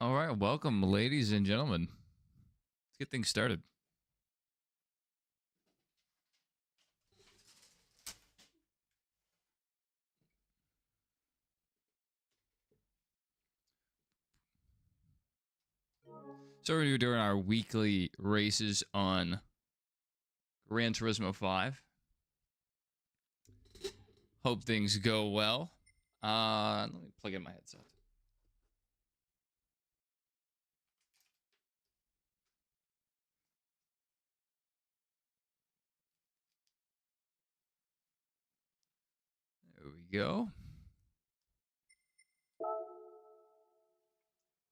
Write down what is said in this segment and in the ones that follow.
All right, welcome, ladies and gentlemen. Let's get things started. So we're doing our weekly races on Gran Turismo 5. Hope things go well. Let me plug in my headset. There we go.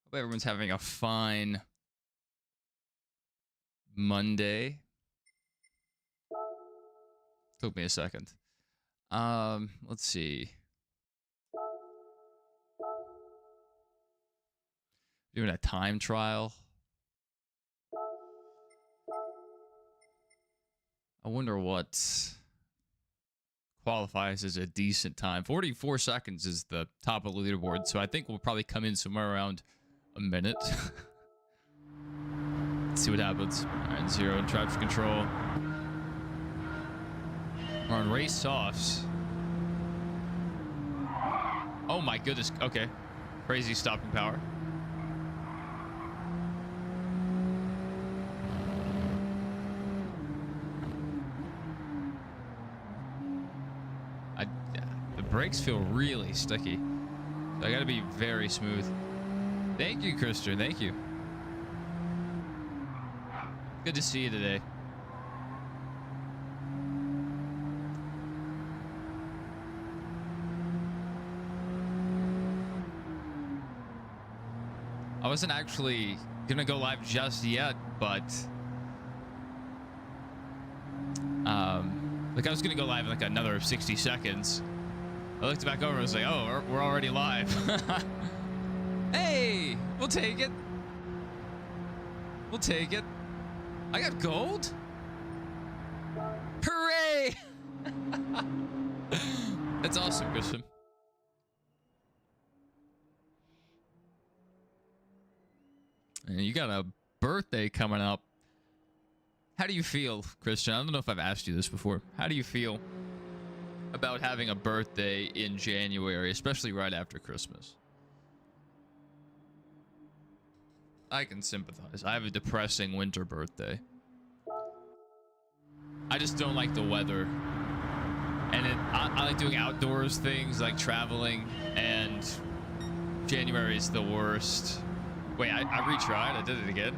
Hope everyone's having a fine Monday. Took me a second. Let's see. Doing a time trial. I wonder what qualifies as a decent time. 44 seconds is the top of the leaderboard, so I think we'll probably come in somewhere around a minute. Let's see what happens. All right, 0 in traction control. We're on race softs. Oh my goodness. Okay. Crazy stopping power. The brakes feel really sticky. So I gotta be very smooth. Thank you, Christian. Thank you. Good to see you today. I wasn't actually gonna go live just yet, but like I was gonna go live in like another 60 seconds. I looked back over and was like, oh, we're already live. Hey, we'll take it. We'll take it. I got gold. Hooray! That's awesome, Christian. And you got a birthday coming up. How do you feel, Christian? I don't know if I've asked you this before. How do you feel about having a birthday in January, especially right after Christmas? I can sympathize. I have a depressing winter birthday. I just don't like the weather. And I like doing outdoors things like traveling, and January is the worst. Wait, I retried. I did it again.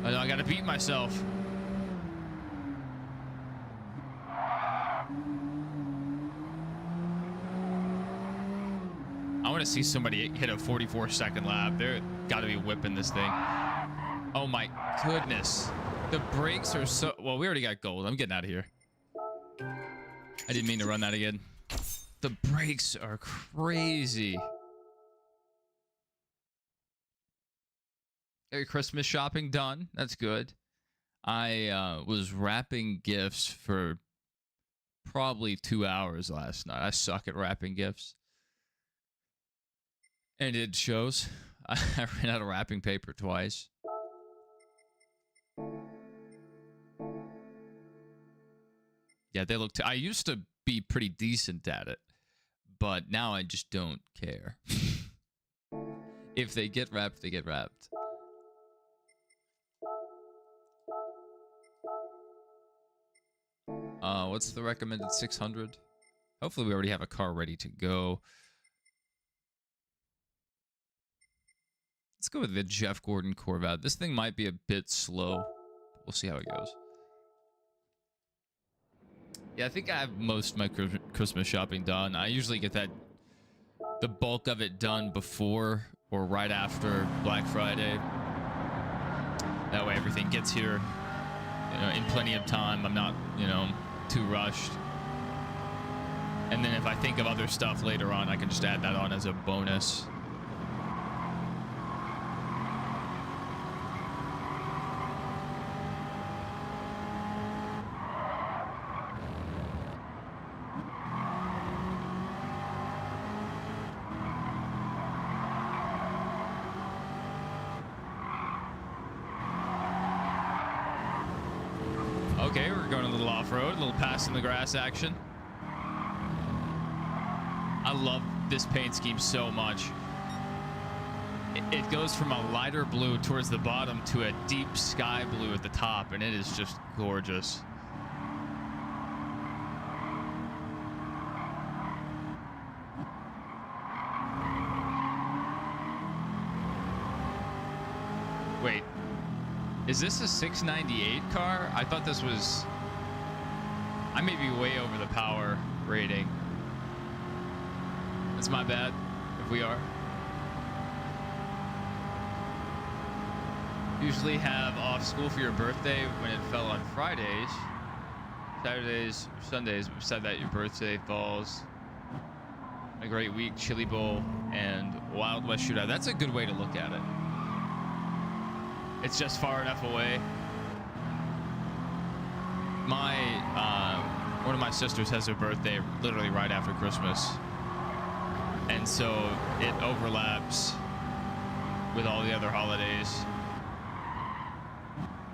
Oh, no, I gotta beat myself. I want to see somebody hit a 44-second lap. They're gotta be whipping this thing. Oh my goodness. The brakes are so... Well, we already got gold. I'm getting out of here. I didn't mean to run that again. The brakes are crazy. Christmas shopping done. That's good. I was wrapping gifts for probably 2 hours last night. I suck at wrapping gifts. And it shows. I ran out of wrapping paper twice. Yeah, they look... I used to be pretty decent at it, but now I just don't care. If they get wrapped, they get wrapped. What's the recommended 600? Hopefully we already have a car ready to go. Let's go with the Jeff Gordon Corvette. This thing might be a bit slow. We'll see how it goes. Yeah, I think I have most of my Christmas shopping done. I usually get the bulk of it done before or right after Black Friday. That way everything gets here, in plenty of time. I'm not, too rushed. And then if I think of other stuff later on, I can just add that on as a bonus. Okay, we're going a little off-road, a little pass in the grass action. I love this paint scheme so much. It goes from a lighter blue towards the bottom to a deep sky blue at the top, and it is just gorgeous. Wait, is this a 698 car? I thought this was... I may be way over the power rating. That's my bad, if we are. Usually have off school for your birthday when it fell on Fridays, Saturdays, or Sundays, but besides that, your birthday falls a great week, Chili Bowl, and Wild West Shootout. That's a good way to look at it. It's just far enough away. One of my sisters has her birthday literally right after Christmas. And so it overlaps with all the other holidays.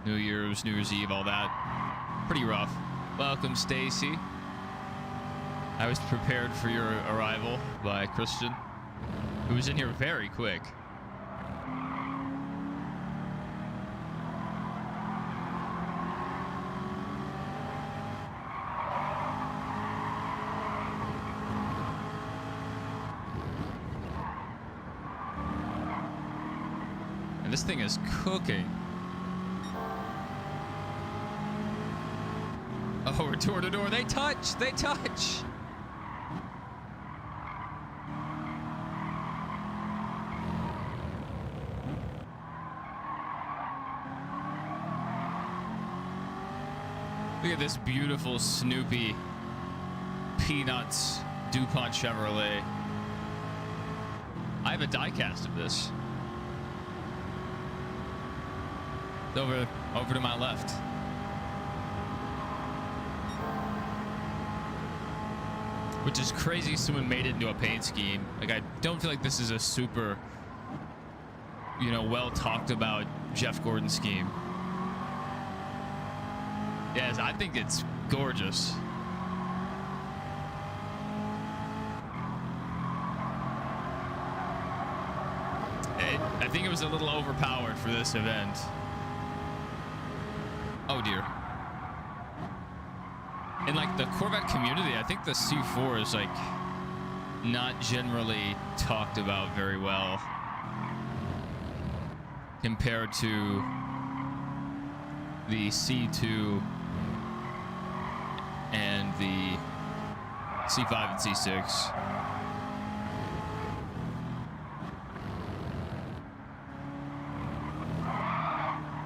New Year's Eve, all that. Pretty rough. Welcome, Stacy. I was prepared for your arrival by Christian, who was in here very quick. And this thing is cooking. Oh, we're door to door. They touch. They touch. Look at this beautiful Snoopy Peanuts DuPont Chevrolet. I have a die-cast of this. It's over to my left. Which is crazy someone made it into a paint scheme. Like, I don't feel like this is a super, well talked about Jeff Gordon scheme. Yes, I think it's gorgeous. I think it was a little overpowered for this event. Oh dear. In like the Corvette community, I think the C4 is like not generally talked about very well compared to the C2 and the C5 and C6.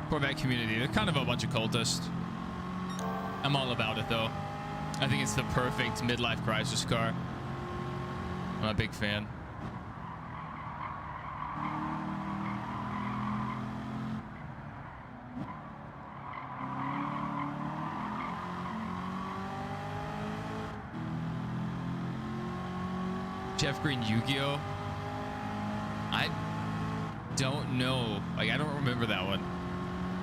Corvette community, they're kind of a bunch of cultists. I'm all about it though. I think it's the perfect midlife crisis car. I'm a big fan. Jeff Green Yu-Gi-Oh! I don't know. Like, I don't remember that one.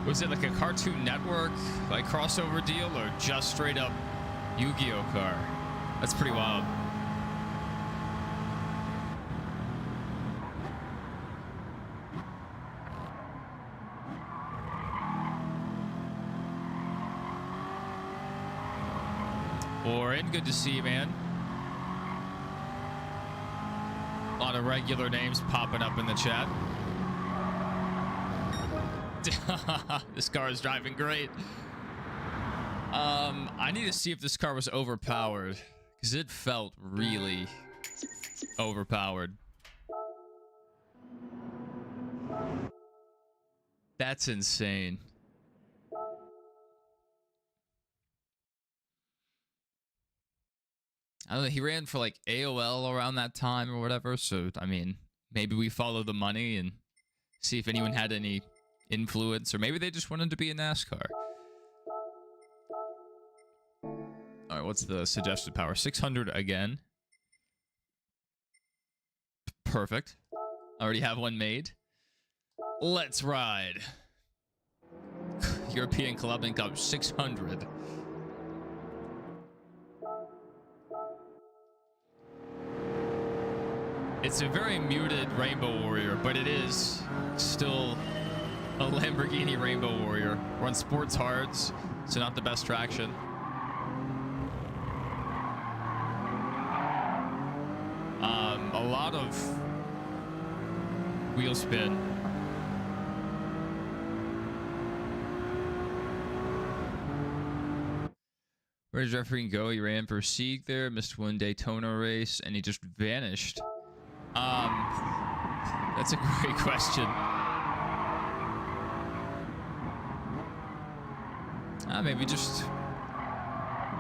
Was it like a Cartoon Network, like, crossover deal, or just straight up Yu-Gi-Oh! Car? That's pretty wild. Orin, good to see you, man. A lot of regular names popping up in the chat. This car is driving great. I need to see if this car was overpowered, because it felt really overpowered. That's insane. I don't know, he ran for like AOL around that time or whatever, so I mean, maybe we follow the money and see if anyone had any influence, or maybe they just wanted to be in NASCAR. All right, what's the suggested power? 600 again. Perfect. Already have one made. Let's ride. European Clubbing Cup 600. It's a very muted Rainbow Warrior, but it is still a Lamborghini Rainbow Warrior. We're on sports hards, so not the best traction. A lot of wheel spin. Where did referee go? He ran for Sieg there, missed one Daytona race, and he just vanished. That's a great question. Maybe just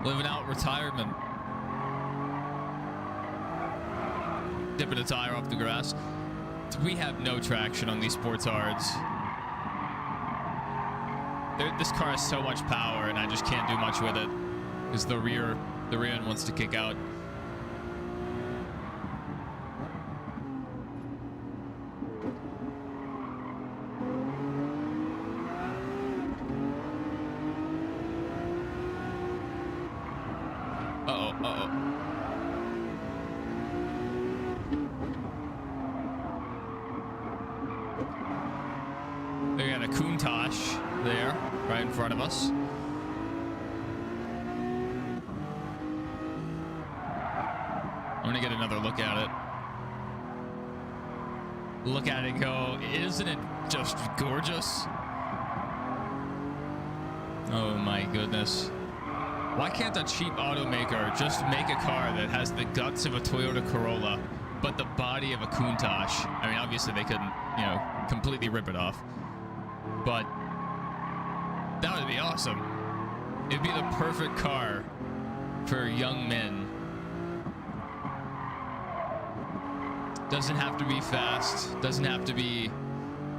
living out retirement. Dipping a tire off the grass. We have no traction on these sports hards. This car has so much power, and I just can't do much with it because the rear end wants to kick out. They got a Countach there, right in front of us. I'm gonna get another look at it. Look at it go. Isn't it just gorgeous? Oh my goodness. Why can't a cheap automaker just make a car that has the guts of a Toyota Corolla, but the body of a Countach? I mean, obviously they couldn't, you know, completely rip it off. But that would be awesome. It'd be the perfect car for young men. Doesn't have to be fast. Doesn't have to be,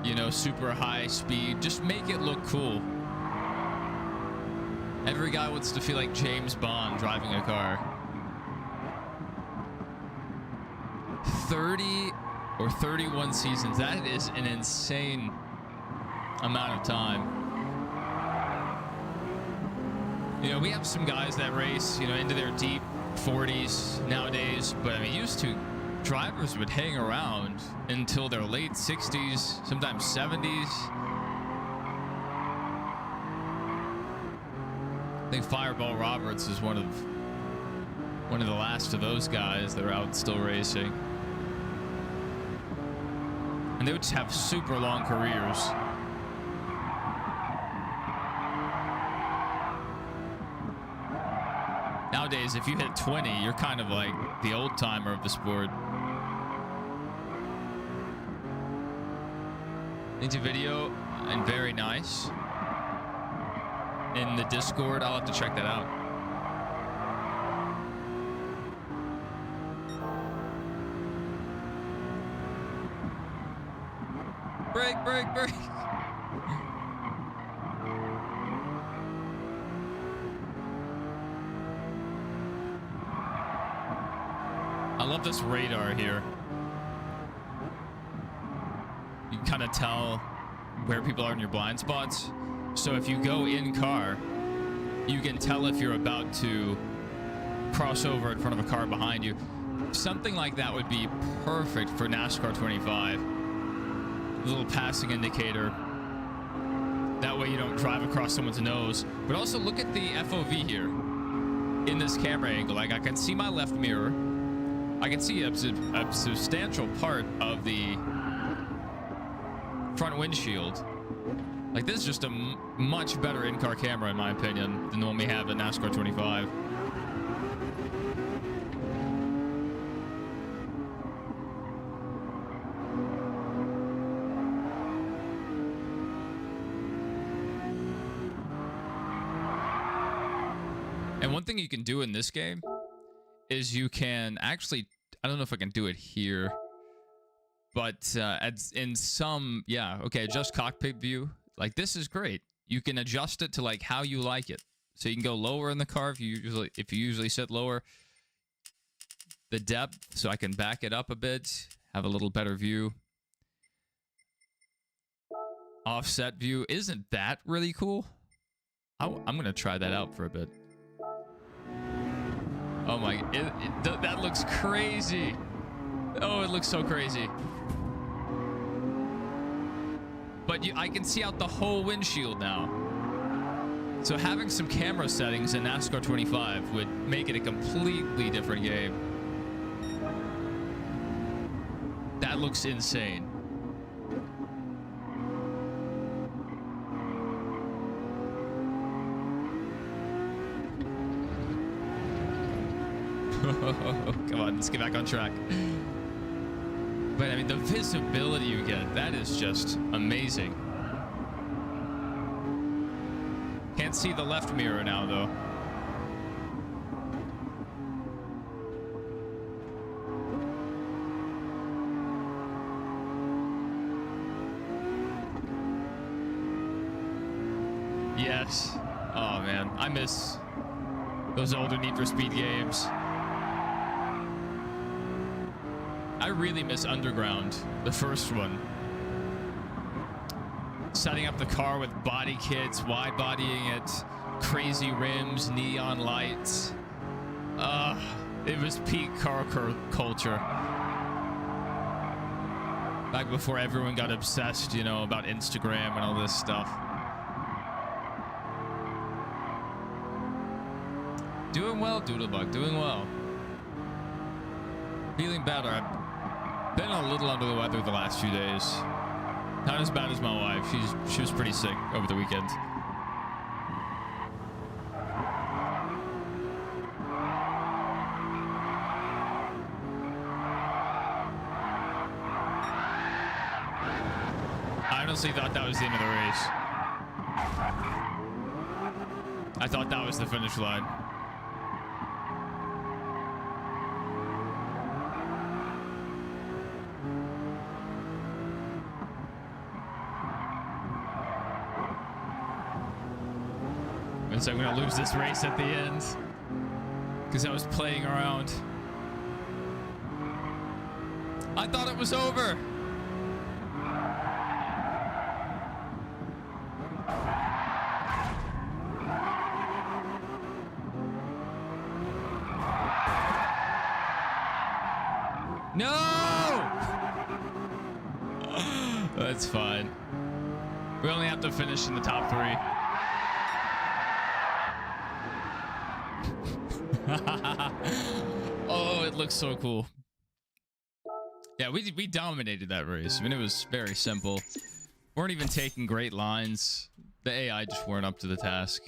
you know, super high speed. Just make it look cool. Every guy wants to feel like James Bond driving a car. 30 or 31 seasons. That is an insane amount of time. You know, we have some guys that race, you know, into their deep 40s nowadays, but I mean, used to, drivers would hang around until their late 60s, sometimes 70s. I think Fireball Roberts is one of the last of those guys that are out still racing. And they would just have super long careers. Nowadays, if you hit 20, you're kind of like the old timer of the sport. Into video and very nice. In the Discord, I'll have to check that out. Break, break, break. I love this radar here. You can kind of tell where people are in your blind spots. So if you go in car, you can tell if you're about to cross over in front of a car behind you. Something like that would be perfect for NASCAR 25. A little passing indicator. That way you don't drive across someone's nose. But also look at the FOV here in this camera angle. Like I can see my left mirror. I can see a substantial part of the front windshield. Like this is just a much better in-car camera in my opinion than the one we have in NASCAR 25. And one thing you can do in this game is you can actually, I don't know if I can do it here, but in some, yeah, okay, adjust cockpit view. Like this is great. You can adjust it to like how you like it. So you can go lower in the car if you usually sit lower. The depth, so I can back it up a bit, have a little better view. Offset view, isn't that really cool? I'm gonna try that out for a bit. Oh my, that looks crazy. Oh, it looks so crazy. But I can see out the whole windshield now. So having some camera settings in NASCAR 25 would make it a completely different game. That looks insane. Come on, let's get back on track. But I mean, the visibility you get, that is just amazing. Can't see the left mirror now, though. Yes. Oh, man. I miss those older Need for Speed games. I really miss Underground, the first one. Setting up the car with body kits, wide bodying it, crazy rims, neon lights. It was peak car culture. Back before everyone got obsessed, you know, about Instagram and all this stuff. Doing well, Doodlebug, doing well. Feeling better. I've been a little under the weather the last few days. Not as bad as my wife. She was pretty sick over the weekend. I honestly thought that was the end of the race. I thought that was the finish line. So I'm going to lose this race at the end because I was playing around. I thought it was over. No! That's fine. We only have to finish in the top 3. Oh, it looks so cool. Yeah, we dominated that race. I mean, it was very simple. Weren't even taking great lines. The AI just weren't up to the task.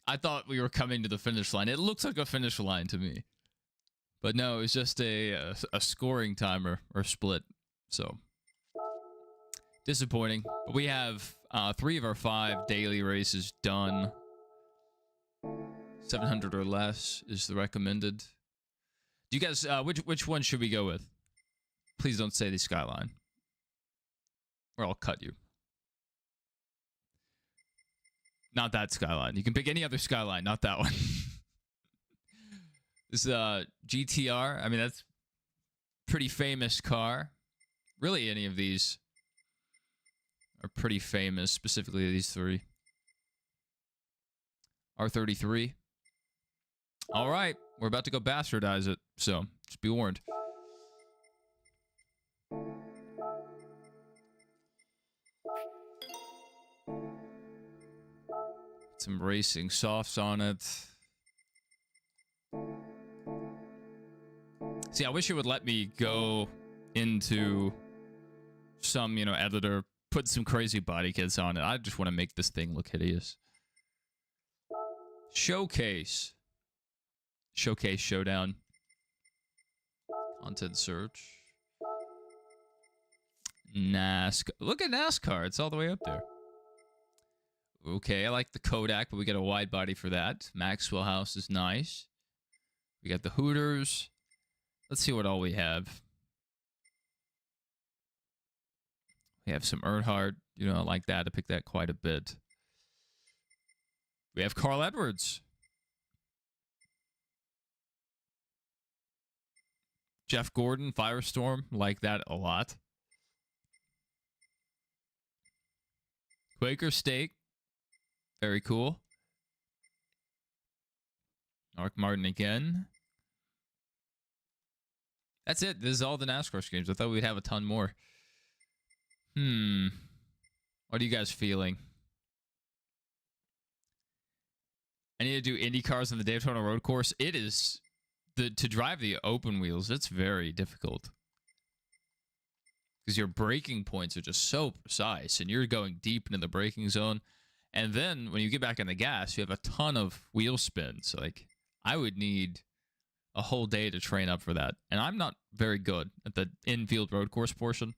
I thought we were coming to the finish line. It looks like a finish line to me. But no, it was just a scoring timer or split. So disappointing. But we have 3 of our 5 daily races done. 700 or less is the recommended. Do you guys, which one should we go with? Please don't say the Skyline, or I'll cut you. Not that Skyline. You can pick any other Skyline, not that one. This GTR. I mean, that's a pretty famous car. Really, any of these are pretty famous, specifically these 3. R33. All right, we're about to go bastardize it, so just be warned. Some racing softs on it. See, I wish it would let me go into some, you know, editor, put some crazy body kits on it. I just want to make this thing look hideous. Showcase. Showcase Showdown. Content search. NASCAR. Look at NASCAR. It's all the way up there. Okay, I like the Kodak, but we got a wide body for that. Maxwell House is nice. We got the Hooters. Let's see what all we have. We have some Earnhardt. You know, I like that. I picked that quite a bit. We have Carl Edwards. Jeff Gordon, Firestorm. Like that a lot. Quaker Steak. Very cool. Mark Martin again. That's it. This is all the NASCAR games. I thought we'd have a ton more. What are you guys feeling? I need to do Indy cars on the Daytona Road Course. It is to drive the open wheels. It's very difficult because your braking points are just so precise, and you're going deep into the braking zone. And then when you get back in the gas, you have a ton of wheel spins. Like, I would need a whole day to train up for that, and I'm not very good at the infield road course portion.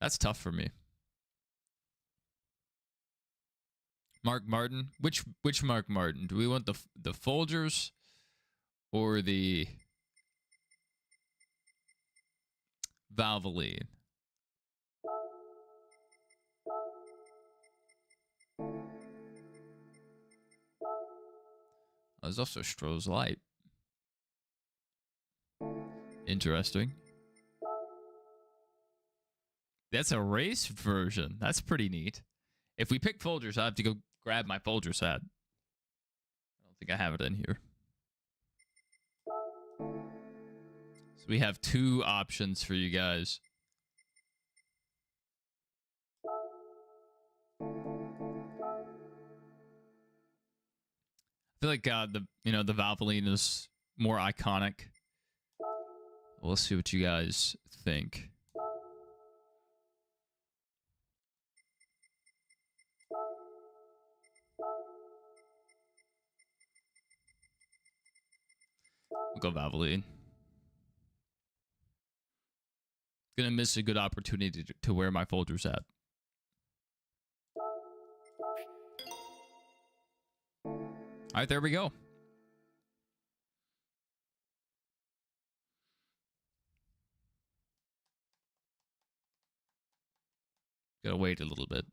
That's tough for me. Mark Martin. Which Mark Martin? Do we want the Folgers or the Valvoline? Oh, there's also Stroh's Light. Interesting. That's a race version. That's pretty neat. If we pick Folgers, I have to go grab my Folgers hat. I don't think I have it in here. So we have two options for you guys. I feel like the Valvoline is more iconic. We'll see what you guys think. We'll go Valvoline. Gonna miss a good opportunity to wear my Folgers hat. All right, there we go. Gotta wait a little bit.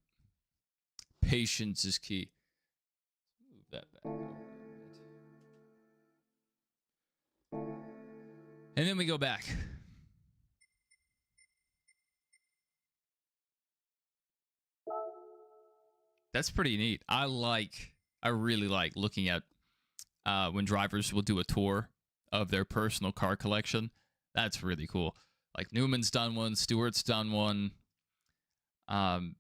Patience is key. Move that back over a bit. And then we go back. That's pretty neat. I really like looking at when drivers will do a tour of their personal car collection. That's really cool. Like Newman's done one, Stewart's done one. I'm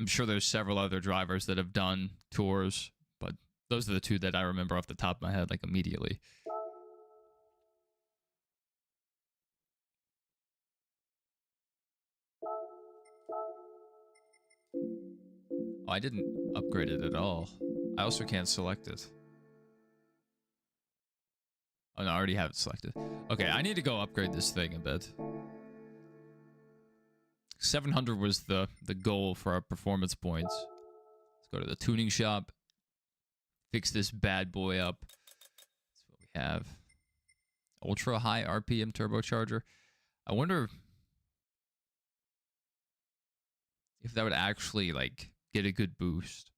sure there's several other drivers that have done tours, but those are the two that I remember off the top of my head, like immediately. Oh, I didn't upgrade it at all. I also can't select it. Oh, no, I already have it selected. Okay, I need to go upgrade this thing a bit. 700 was the goal for our performance points. Let's go to the tuning shop. Fix this bad boy up. That's what we have. Ultra high RPM turbocharger. I wonder if that would actually, like, get a good boost.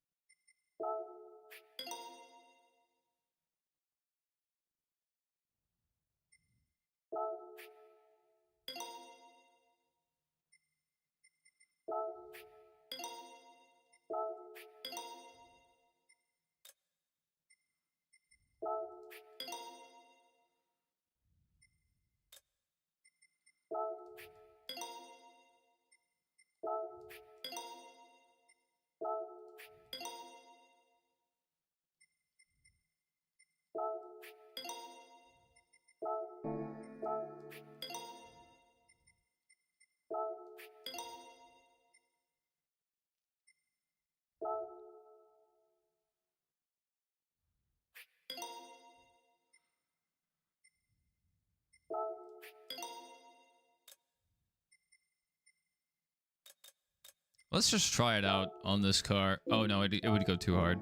Let's just try it out on this car. Oh, no, it would go too hard.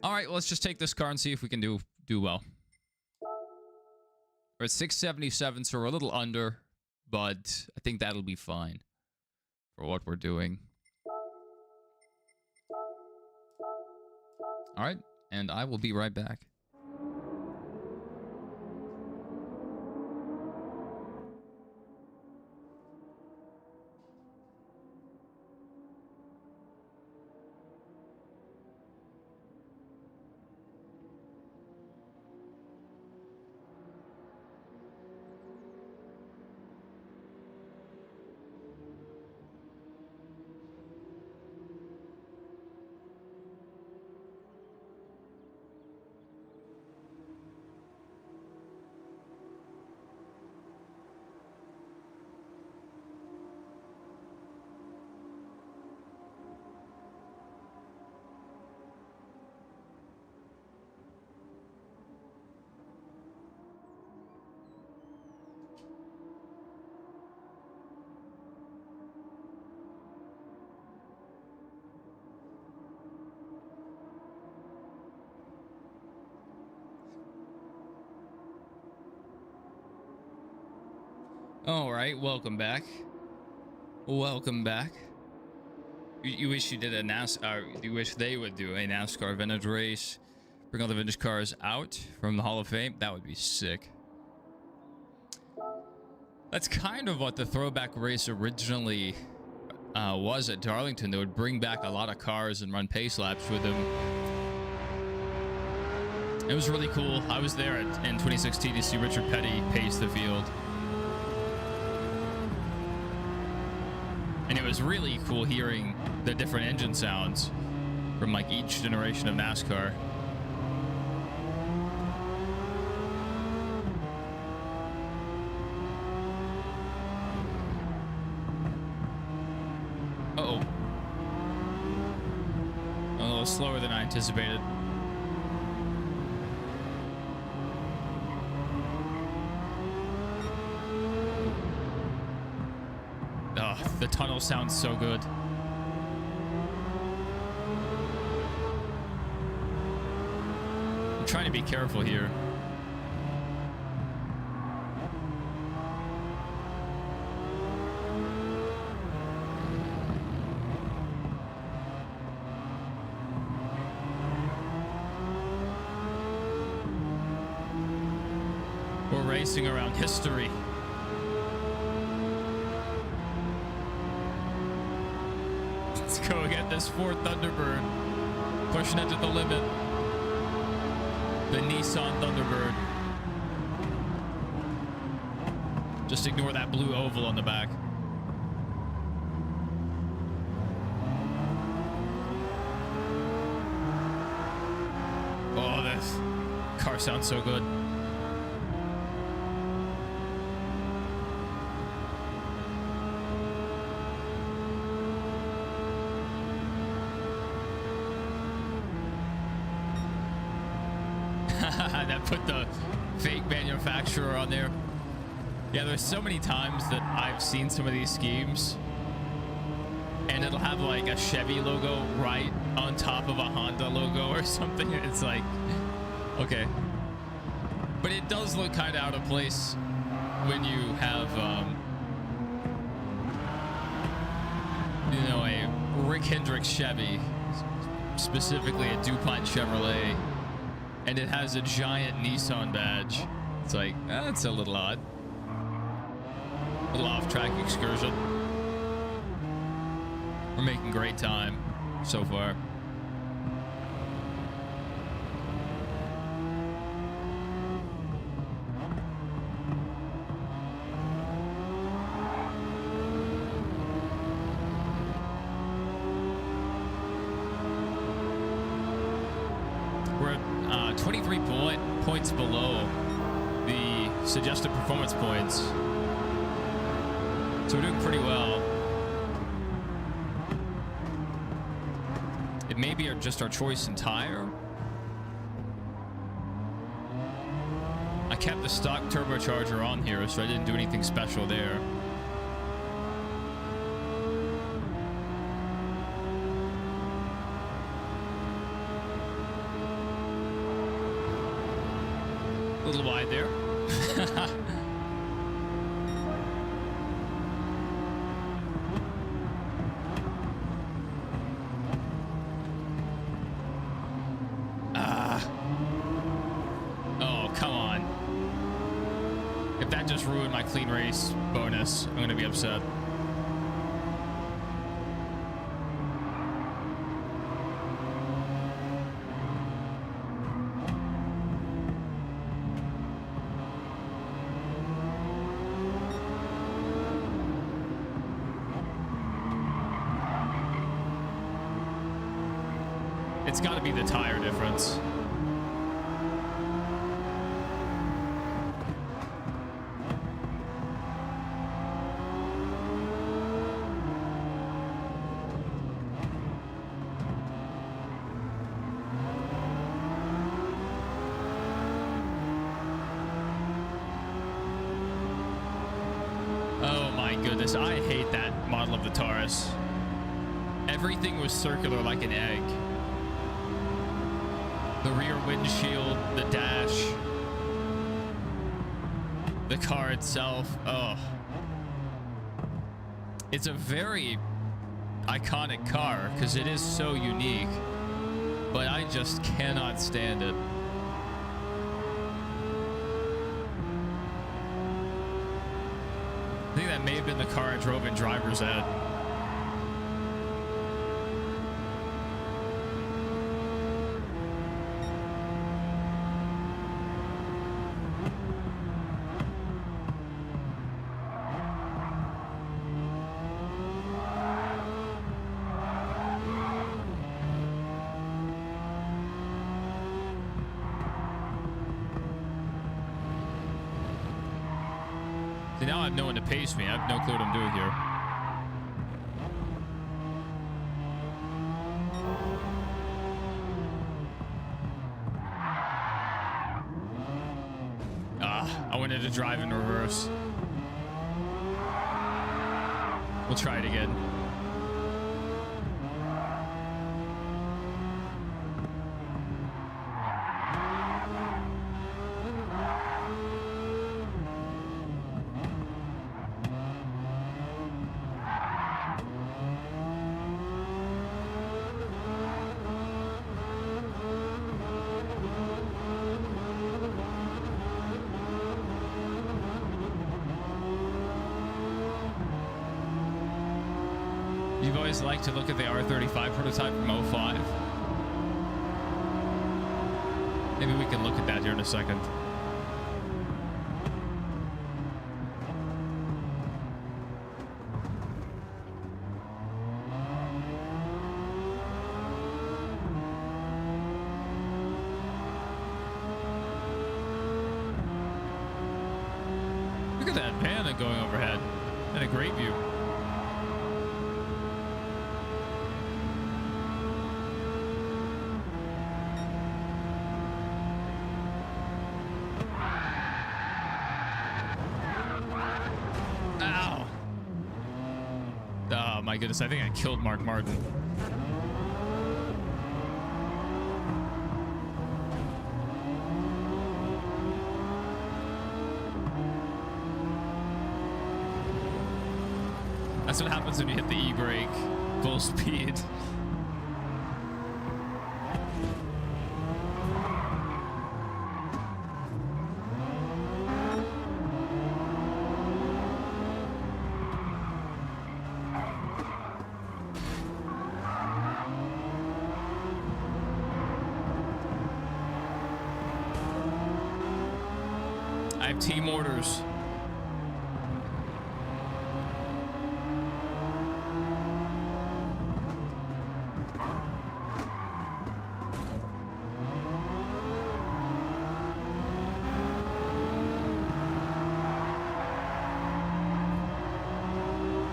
All right, well, let's just take this car and see if we can do well. We're at 677, so we're a little under, but I think that'll be fine for what we're doing. All right, and I will be right back. All right, welcome back. Welcome back. You wish you did a NASCAR. You wish they would do a NASCAR vintage race. Bring all the vintage cars out from the Hall of Fame. That would be sick. That's kind of what the throwback race originally was at Darlington. They would bring back a lot of cars and run pace laps with them. It was really cool. I was there in 2016 to see Richard Petty pace the field. And it was really cool hearing the different engine sounds from like each generation of NASCAR. Uh-oh. A little slower than I anticipated. Oh, the tunnel sounds so good. I'm trying to be careful here. We're racing around history. Let's go get this Ford Thunderbird. Pushing it to the limit. The Nissan Thunderbird. Just ignore that blue oval on the back. Oh, this car sounds so good. That put the fake manufacturer on there. Yeah, there's so many times that I've seen some of these schemes and it'll have like a Chevy logo right on top of a Honda logo or something. It's like, okay. But it does look kind of out of place when you have, you know, a Rick Hendricks Chevy, specifically a DuPont Chevrolet, and it has a giant Nissan badge. It's like, that's a little odd. A little off-track excursion. We're making great time so far. We're at 23 points below the suggested performance points. So we're doing pretty well. It may be just our choice in tire. I kept the stock turbocharger on here, so I didn't do anything special there. A little wide there. Oh, come on. If that just ruined my clean race bonus, I'm going to be upset. It's got to be the tire difference. Oh my goodness, I hate that model of the Taurus. Everything was circular like an egg. The rear windshield, the dash, the car itself. Oh, It's a very iconic car because it is so unique, but I just cannot stand it. I think that may have been the car I drove in driver's ed. See, now I have no one to pace me. I have no clue what I'm doing here. I wanted to drive in reverse. We'll try it again. You've always liked to look at the R35 prototype from 05. Maybe we can look at that here in a second. Look at that van going overhead. And a great view. My goodness, I think I killed Mark Martin. That's what happens when you hit the e-brake full speed. I have team orders.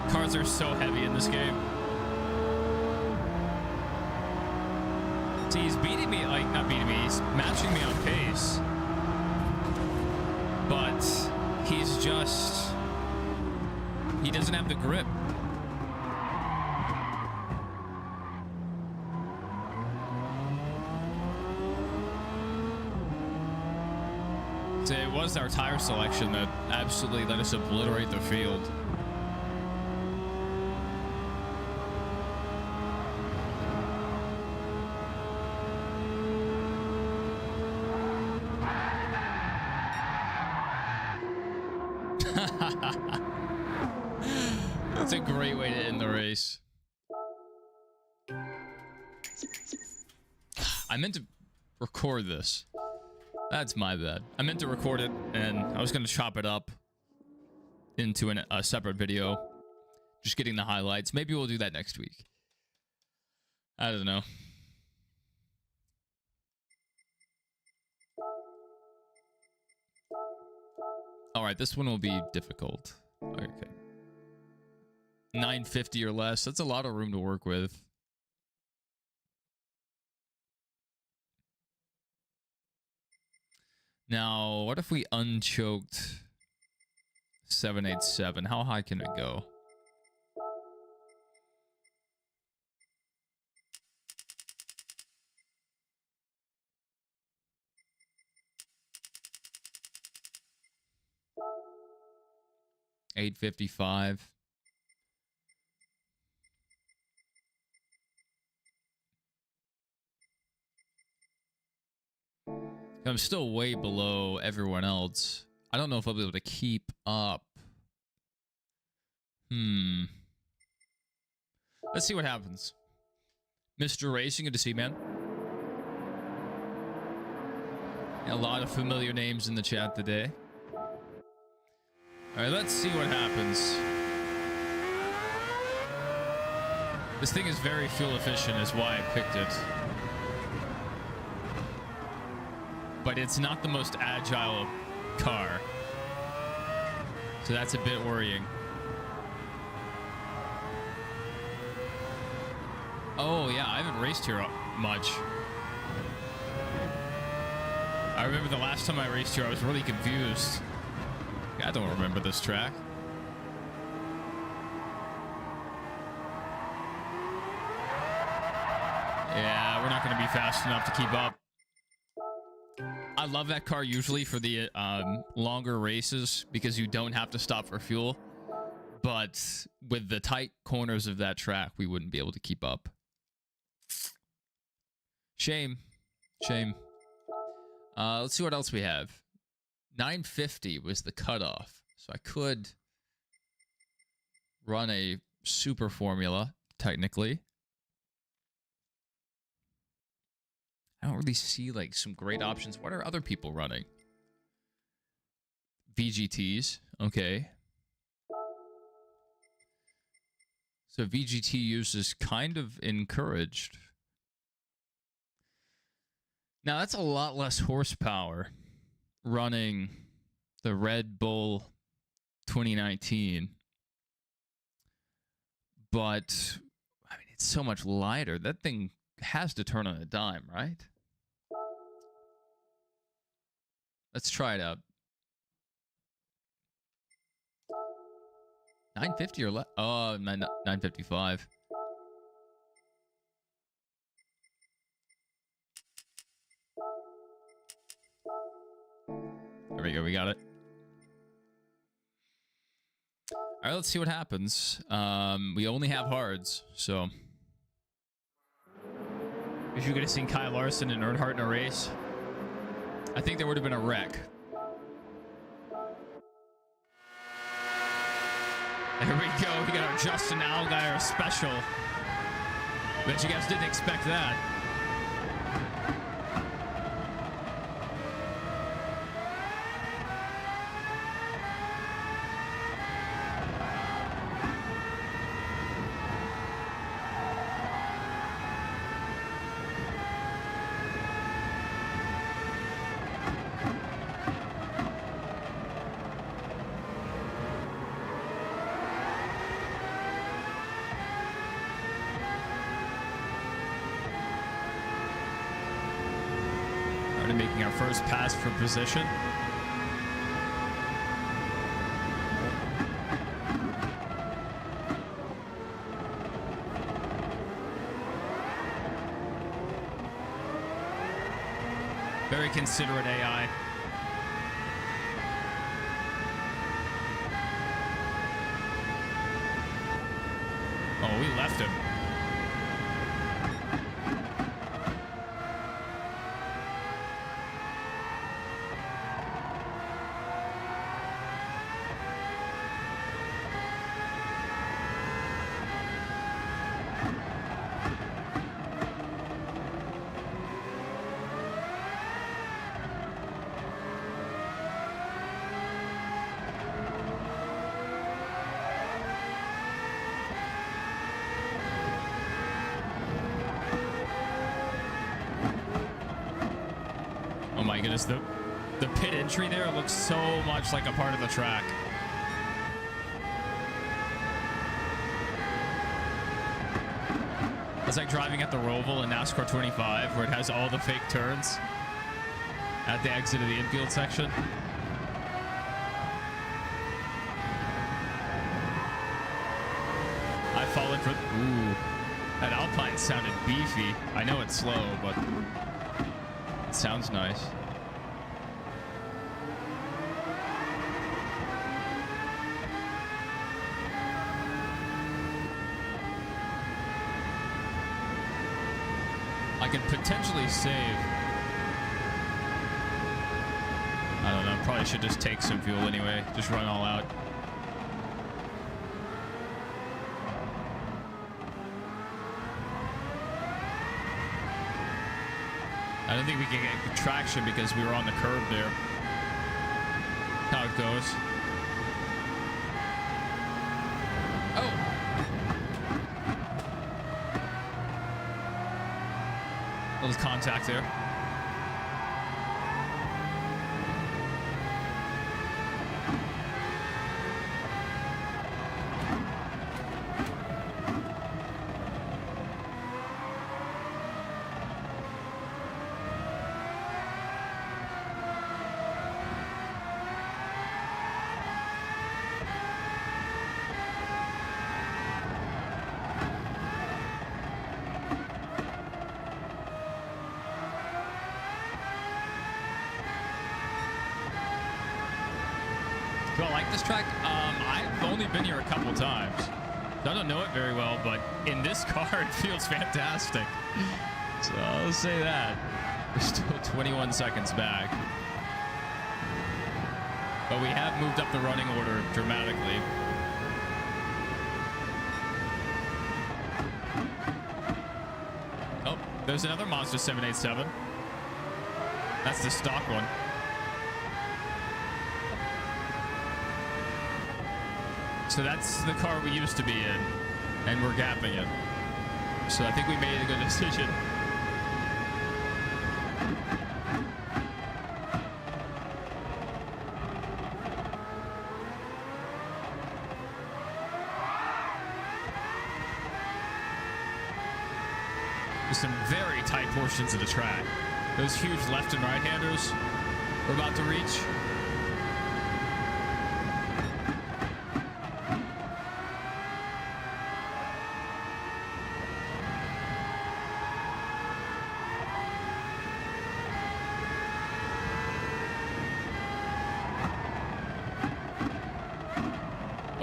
Cars are so heavy in this game. See, he's beating me, like, not beating me, he's matching me on pace. But he's just, he doesn't have the grip. So it was our tire selection that absolutely let us obliterate the field. That's a great way to end the race. I meant to record this. That's my bad. I meant to record it, and I was going to chop it up into a separate video. Just getting the highlights. Maybe we'll do that next week. I don't know. All right, this one will be difficult. Okay. 950 or less. That's a lot of room to work with. Now, what if we unchoked 787? How high can it go? $855. I'm still way below everyone else. I don't know if I'll be able to keep up. Let's see what happens. Mr. Racing, good to see you, man. A lot of familiar names in the chat today. All right, let's see what happens. This thing is very fuel efficient, is why I picked it. But it's not the most agile car. So that's a bit worrying. Oh, yeah, I haven't raced here much. I remember the last time I raced here, I was really confused. I don't remember this track. Yeah, we're not going to be fast enough to keep up. I love that car usually for the longer races because you don't have to stop for fuel. But with the tight corners of that track, we wouldn't be able to keep up. Shame. Shame. Let's see what else we have. 950 was the cutoff. So I could run a super formula, technically. I don't really see like some great options. What are other people running? VGTs. Okay. So VGT use is kind of encouraged. Now that's a lot less horsepower running the Red Bull 2019. But I mean, it's so much lighter. That thing has to turn on a dime, right? Let's try it out. 950 or less? Oh, 955. There we go. We got it. All right, let's see what happens. We only have hards, so. If you could have seen Kyle Larson and Earnhardt in a race, I think there would have been a wreck. There we go. We got our Justin Allgaier special. Bet you guys didn't expect that. Making our first pass for position. Very considerate AI. Oh, we left him. Oh my goodness, the pit entry there looks so much like a part of the track. It's like driving at the Roval in NASCAR 25, where it has all the fake turns at the exit of the infield section. I've fallen for... Ooh. That Alpine sounded beefy. I know it's slow, but it sounds nice. I could potentially save. I don't know. Probably should just take some fuel anyway. Just run all out. I don't think we can get traction because we were on the curb there. How it goes. Oh. Little contact there. Do I like this track? I've only been here a couple times. I don't know it very well, but in this car, it feels fantastic. So I'll say that. We're still 21 seconds back. But we have moved up the running order dramatically. Oh, there's another Monster 787. That's the stock one. So that's the car we used to be in, and we're gapping it. So I think we made a good decision. There's some very tight portions of the track. Those huge left and right-handers we're about to reach.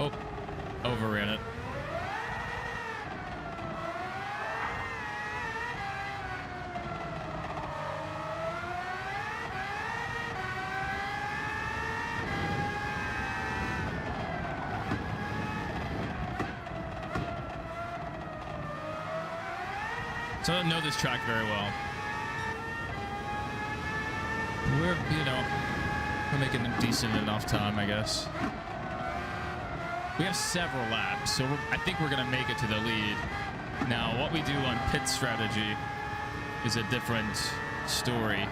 Oh, overran it. So I don't know this track very well. We're making a decent enough time, I guess. We have several laps, so I think we're going to make it to the lead. Now, what we do on pit strategy is a different story.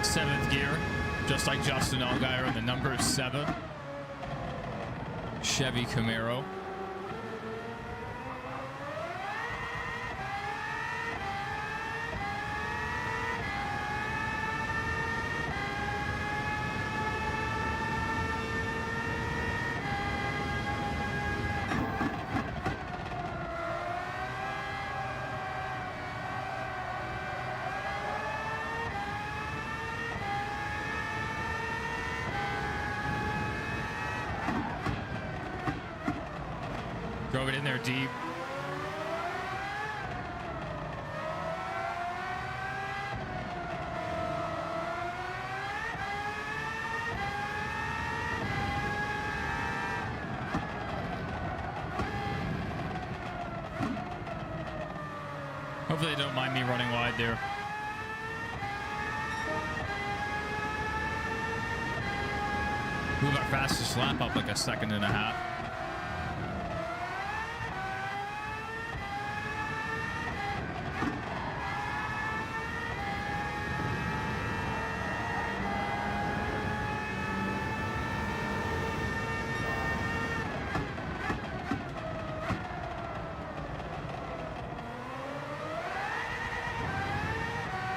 Seventh gear, just like Justin Allgaier in the number 7 Chevy Camaro. Drove it in there deep. Hopefully they don't mind me running wide there. Move our fastest lap up like a second and a half.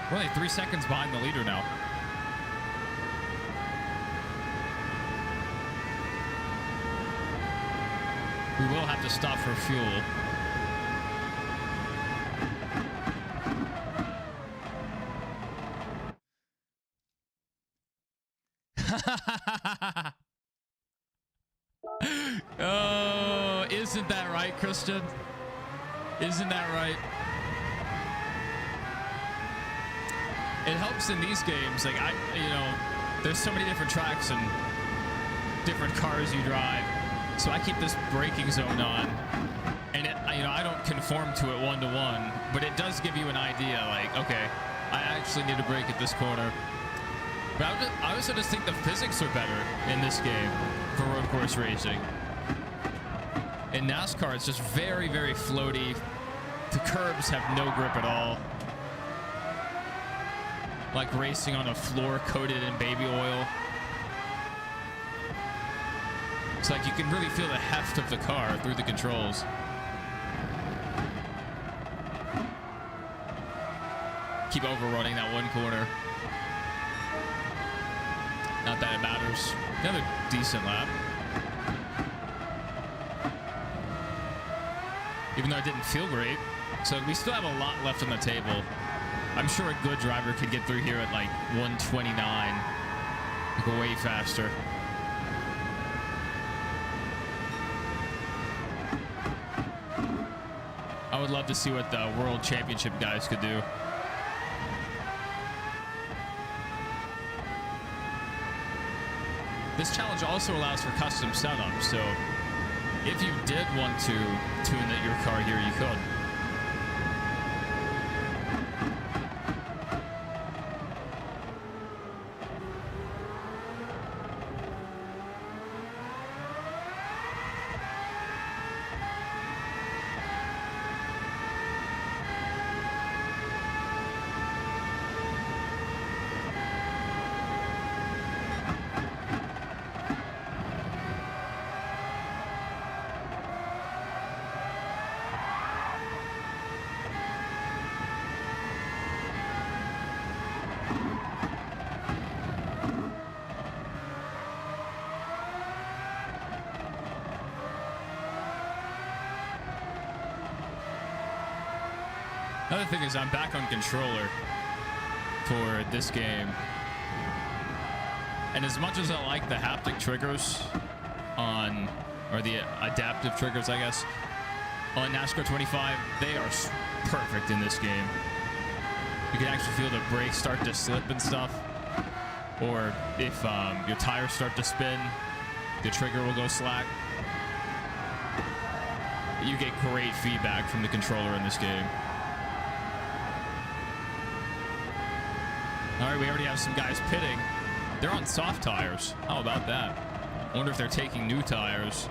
We're only 3 seconds behind the leader now. We will have to stop for fuel. Oh, isn't that right, Christian? Isn't that right? It helps in these games. Like, there's so many different tracks and different cars you drive. So I keep this braking zone on, and I don't conform to it one-to-one, but it does give you an idea. Like, okay, I actually need to brake at this corner. But I also just think the physics are better in this game for road course racing. In NASCAR, it's just very, very floaty. The curbs have no grip at all. Like racing on a floor coated in baby oil. It's like you can really feel the heft of the car through the controls. Keep overrunning that one corner. Not that it matters. Another decent lap. Even though it didn't feel great. So we still have a lot left on the table. I'm sure a good driver could get through here at like 129. Go way faster. I would love to see what the World Championship guys could do. This challenge also allows for custom setups, so if you did want to tune your car here, you could. Another thing is I'm back on controller for this game. And as much as I like the haptic triggers or the adaptive triggers, I guess, on NASCAR 25, they are perfect in this game. You can actually feel the brakes start to slip and stuff. Or if your tires start to spin, the trigger will go slack. You get great feedback from the controller in this game. All right, we already have some guys pitting. They're on soft tires. How about that? I wonder if they're taking new tires.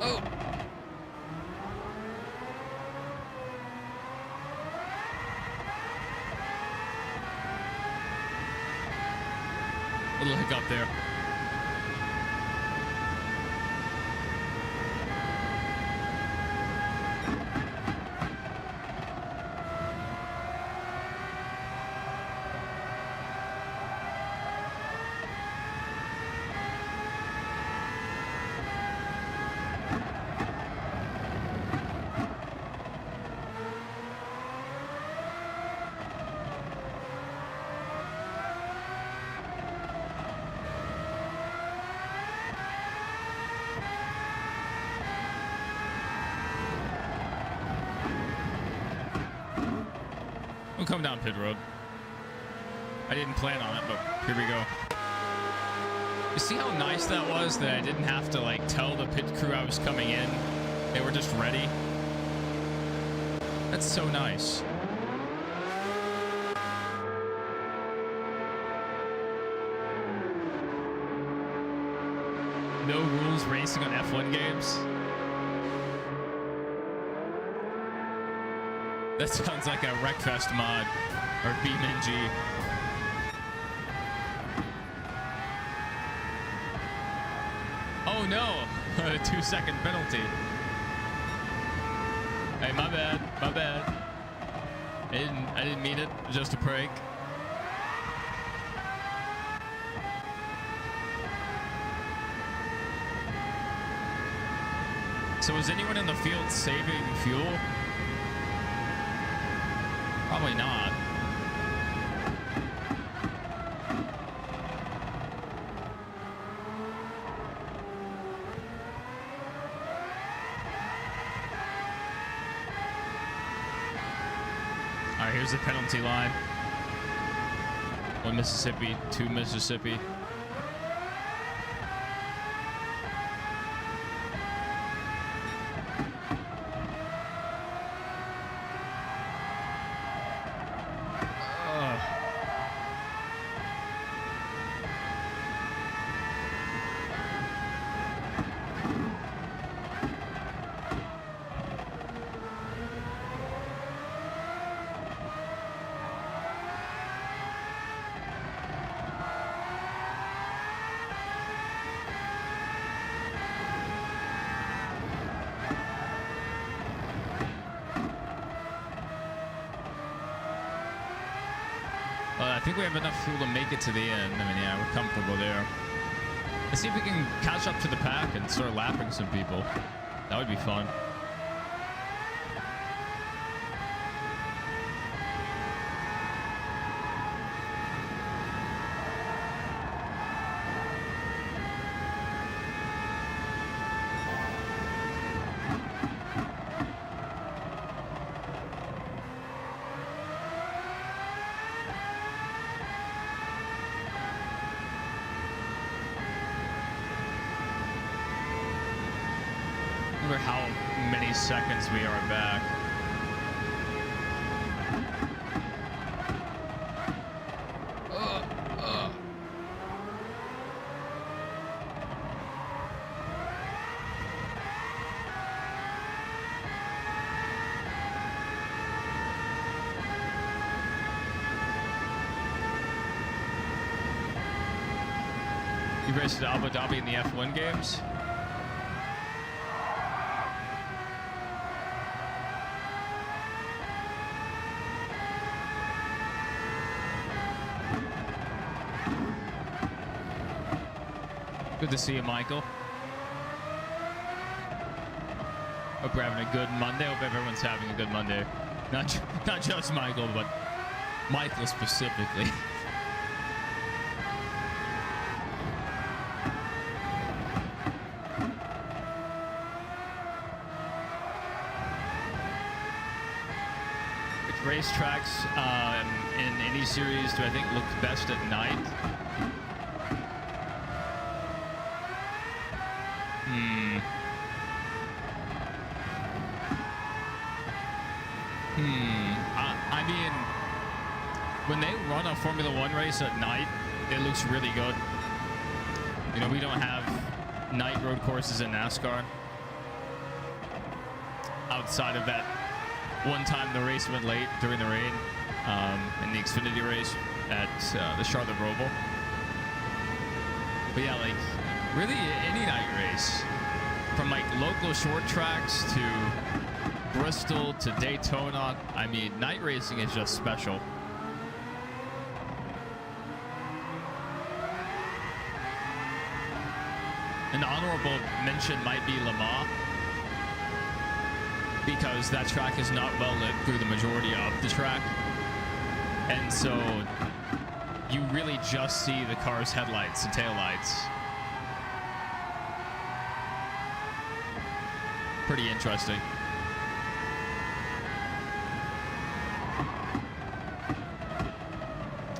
Oh! Little hiccup there. We'll come down pit road. I didn't plan on it, but here we go. You see how nice that was that I didn't have to like tell the pit crew I was coming in? They were just ready. That's so nice. No rules racing on F1 games. That sounds like a Wreckfest mod or BeamNG. no, a 2-second penalty. Hey, my bad, my bad. I didn't mean it, just a prank. So is anyone in the field saving fuel? Probably not. All right, here's the penalty line. 1 Mississippi, 2 Mississippi. I think we have enough fuel to make it to the end. I mean, yeah, we're comfortable there. Let's see if we can catch up to the pack and start lapping some people. That would be fun. How many seconds we are back. You raced at Abu Dhabi in the F1 games? Good to see you, Michael. Hope you're having a good Monday. Hope everyone's having a good Monday. Not just Michael, but Michael specifically. Which racetracks in any series do I think look best at night? I mean, when they run a Formula One race at night, it looks really good. You know, we don't have night road courses in NASCAR. Outside of that one time the race went late during the rain in the Xfinity race at the Charlotte Roval. But yeah, like, really any night race. From like local short tracks to Bristol to Daytona. I mean, night racing is just special. An honorable mention might be Le Mans, because that track is not well lit through the majority of the track. And so you really just see the car's headlights and taillights. Pretty interesting.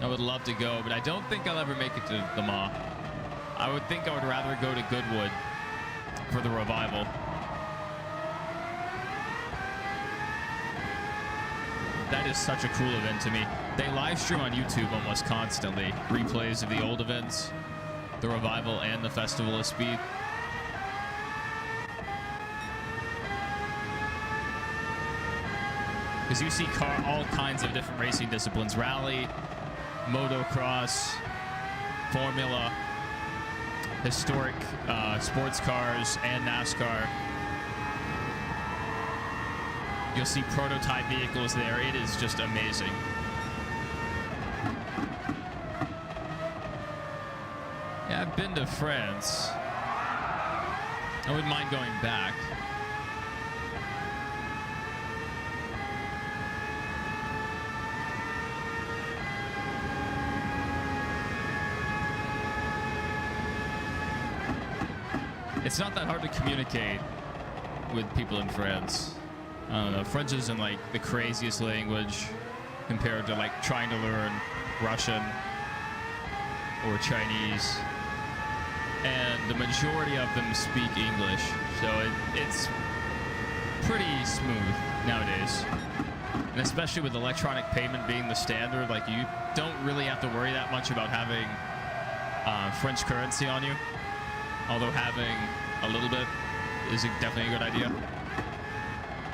I would love to go, but I don't think I'll ever make it to Le Mans. I would think I would rather go to Goodwood for the revival. That is such a cool event to me. They live stream on YouTube almost constantly. Replays of the old events, the revival, and the Festival of Speed. Because you see all kinds of different racing disciplines. Rally, motocross, formula, historic sports cars and NASCAR. You'll see prototype vehicles there. It is just amazing. Yeah, I've been to France. I wouldn't mind going back. It's not that hard to communicate with people in France. I don't know. French isn't like the craziest language compared to like trying to learn Russian or Chinese. And the majority of them speak English. So it's pretty smooth nowadays. And especially with electronic payment being the standard, like you don't really have to worry that much about having French currency on you. Although having a little bit is definitely a good idea.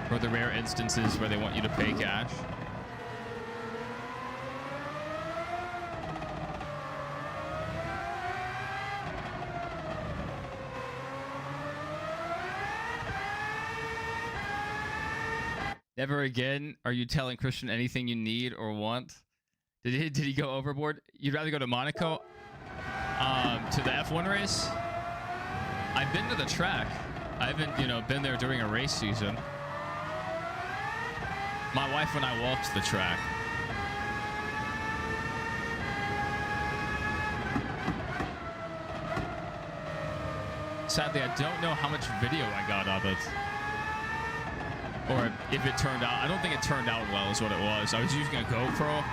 For the rare instances where they want you to pay cash. Never again are you telling Christian anything you need or want. Did he go overboard? You'd rather go to Monaco? To the F1 race? I've been to the track. I haven't, been there during a race season. My wife and I walked the track. Sadly, I don't know how much video I got of it. Or if it turned out. I don't think it turned out well is what it was. I was using a GoPro.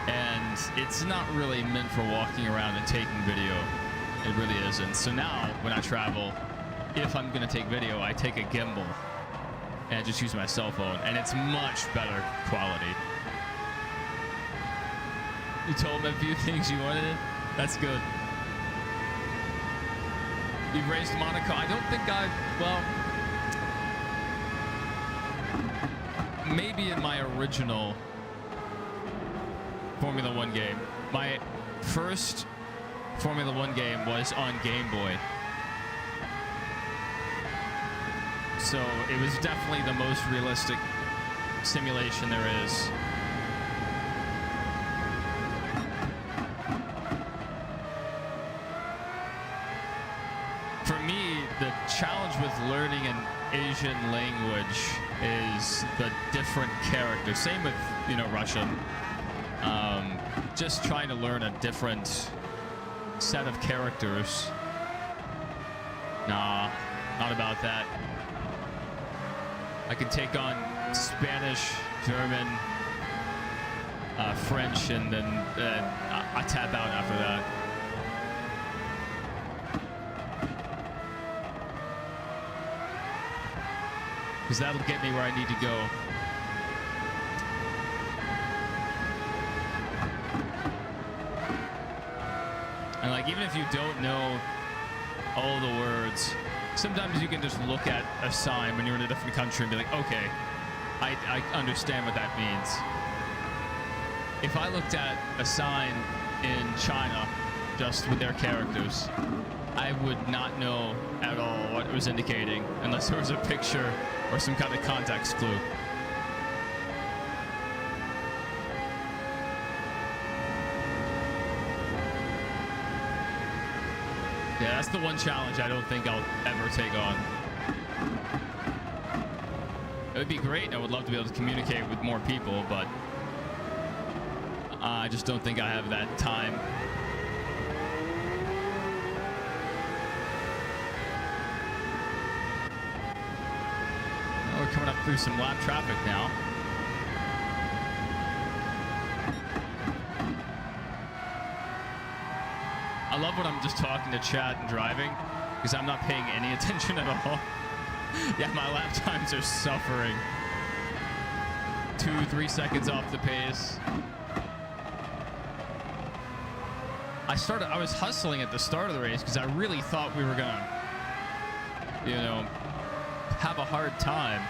And it's not really meant for walking around and taking video. It really isn't. So now, when I travel, if I'm going to take video, I take a gimbal. And I just use my cell phone. And it's much better quality. You told him a few things you wanted? That's good. You've raced Monaco. I don't think maybe in my original Formula 1 game. My first Formula 1 game was on Game Boy. So it was definitely the most realistic simulation there is. For me, the challenge with learning an Asian language is the different characters. Same with, Russian. Just trying to learn a different set of characters. Nah, not about that. I can take on Spanish, German, French, and then I tap out after that. Because that'll get me where I need to go. And like, even if you don't know all the words, sometimes you can just look at a sign when you're in a different country and be like, okay, I understand what that means. If I looked at a sign in China just with their characters, I would not know at all what it was indicating unless there was a picture or some kind of context clue. Yeah, that's the one challenge I don't think I'll ever take on. It would be great, and I would love to be able to communicate with more people, but I just don't think I have that time. We're coming up through some lap traffic now. I love when I'm just talking to chat and driving because I'm not paying any attention at all. Yeah, my lap times are suffering. 2-3 seconds off the pace. I was hustling at the start of the race because I really thought we were gonna, have a hard time.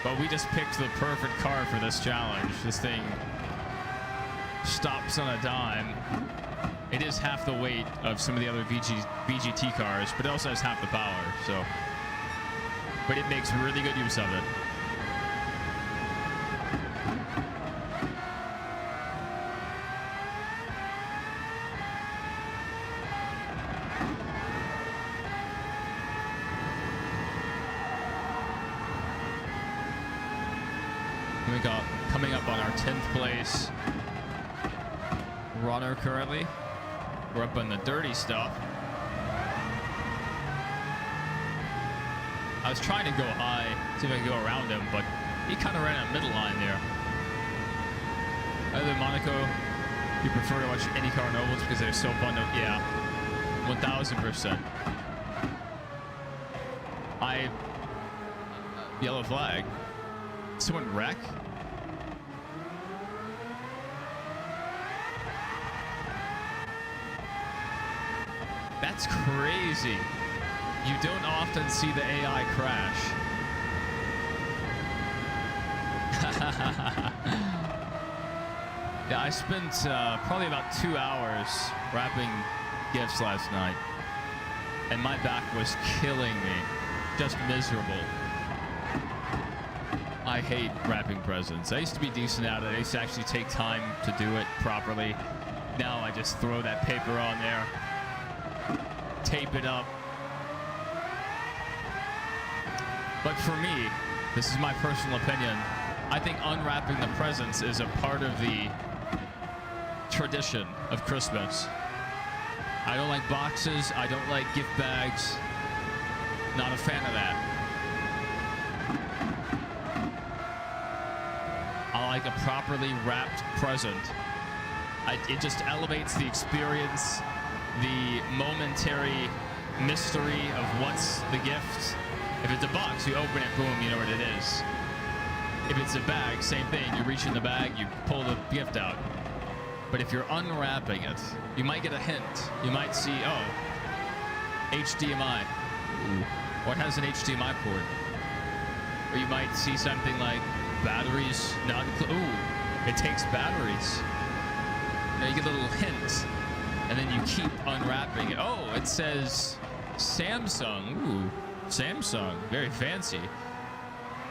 But we just picked the perfect car for this challenge. This thing stops on a dime. It is half the weight of some of the other VGT cars, but it also has half the power. So, but it makes really good use of it. We got coming up on our 10th place runner currently. We're up on the dirty stuff. I was trying to go high, see if I could go around him, but he kind of ran a middle line there. Other than Monaco, you prefer to watch IndyCar and ovals because they're so fun to, yeah, 1000%. Yellow flag. Someone wreck? That's crazy. You don't often see the AI crash. Yeah, I spent probably about 2 hours wrapping gifts last night, and my back was killing me. Just miserable. I hate wrapping presents. I used to be decent at it. I used to actually take time to do it properly. Now I just throw that paper on there, tape it up. But for me, this is my personal opinion, I think unwrapping the presents is a part of the tradition of Christmas. I don't like boxes. I don't like gift bags. Not a fan of that. I like a properly wrapped present. It just elevates the experience, the momentary mystery of what's the gift. If it's a box, you open it, boom, you know what it is. If it's a bag, same thing. You reach in the bag, you pull the gift out. But if you're unwrapping it, you might get a hint. You might see, oh, HDMI. Ooh. What has an HDMI port? Or you might see something like batteries not included. Ooh, it takes batteries. Now you get a little hint, and then you keep unwrapping it. Oh, it says Samsung. Ooh, Samsung, very fancy.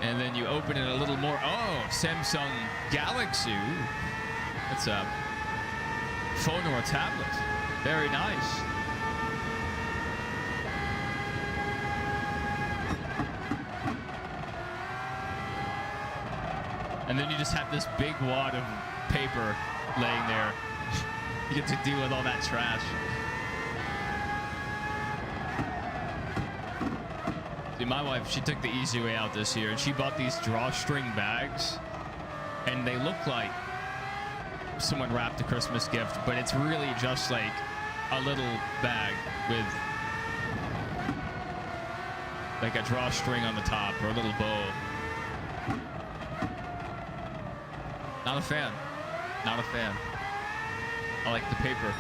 And then you open it a little more. Oh, Samsung Galaxy. Ooh, that's a phone or a tablet. Very nice. And then you just have this big wad of paper laying there. You get to deal with all that trash. See, my wife, she took the easy way out this year, and she bought these drawstring bags, and they look like someone wrapped a Christmas gift, but it's really just like a little bag with like a drawstring on the top or a little bow. Not a fan. Not a fan. I like the paper.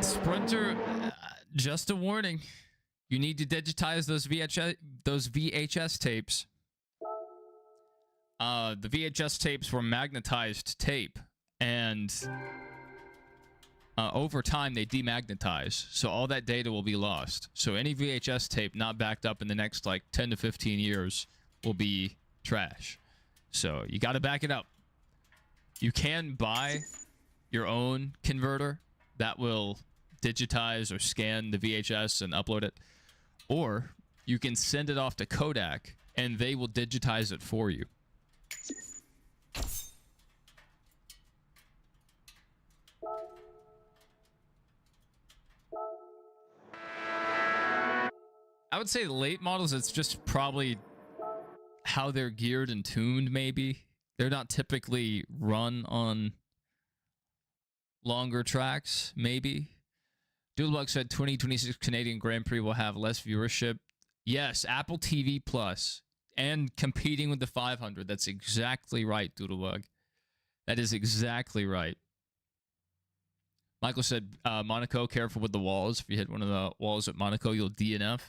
Sprinter, just a warning. You need to digitize those VHS tapes. The VHS tapes were magnetized tape, and over time they demagnetize, so all that data will be lost. So any VHS tape not backed up in the next like 10 to 15 years will be trash. So you got to back it up. You can buy your own converter that will digitize or scan the VHS and upload it, or you can send it off to Kodak and they will digitize it for you. I would say the late models, it's just probably how they're geared and tuned, maybe. They're not typically run on longer tracks, maybe. Doodlebug said 2026 Canadian Grand Prix will have less viewership. Yes, Apple TV Plus and competing with the 500. That's exactly right, Doodlebug. That is exactly right. Michael said, Monaco, careful with the walls. If you hit one of the walls at Monaco, you'll DNF.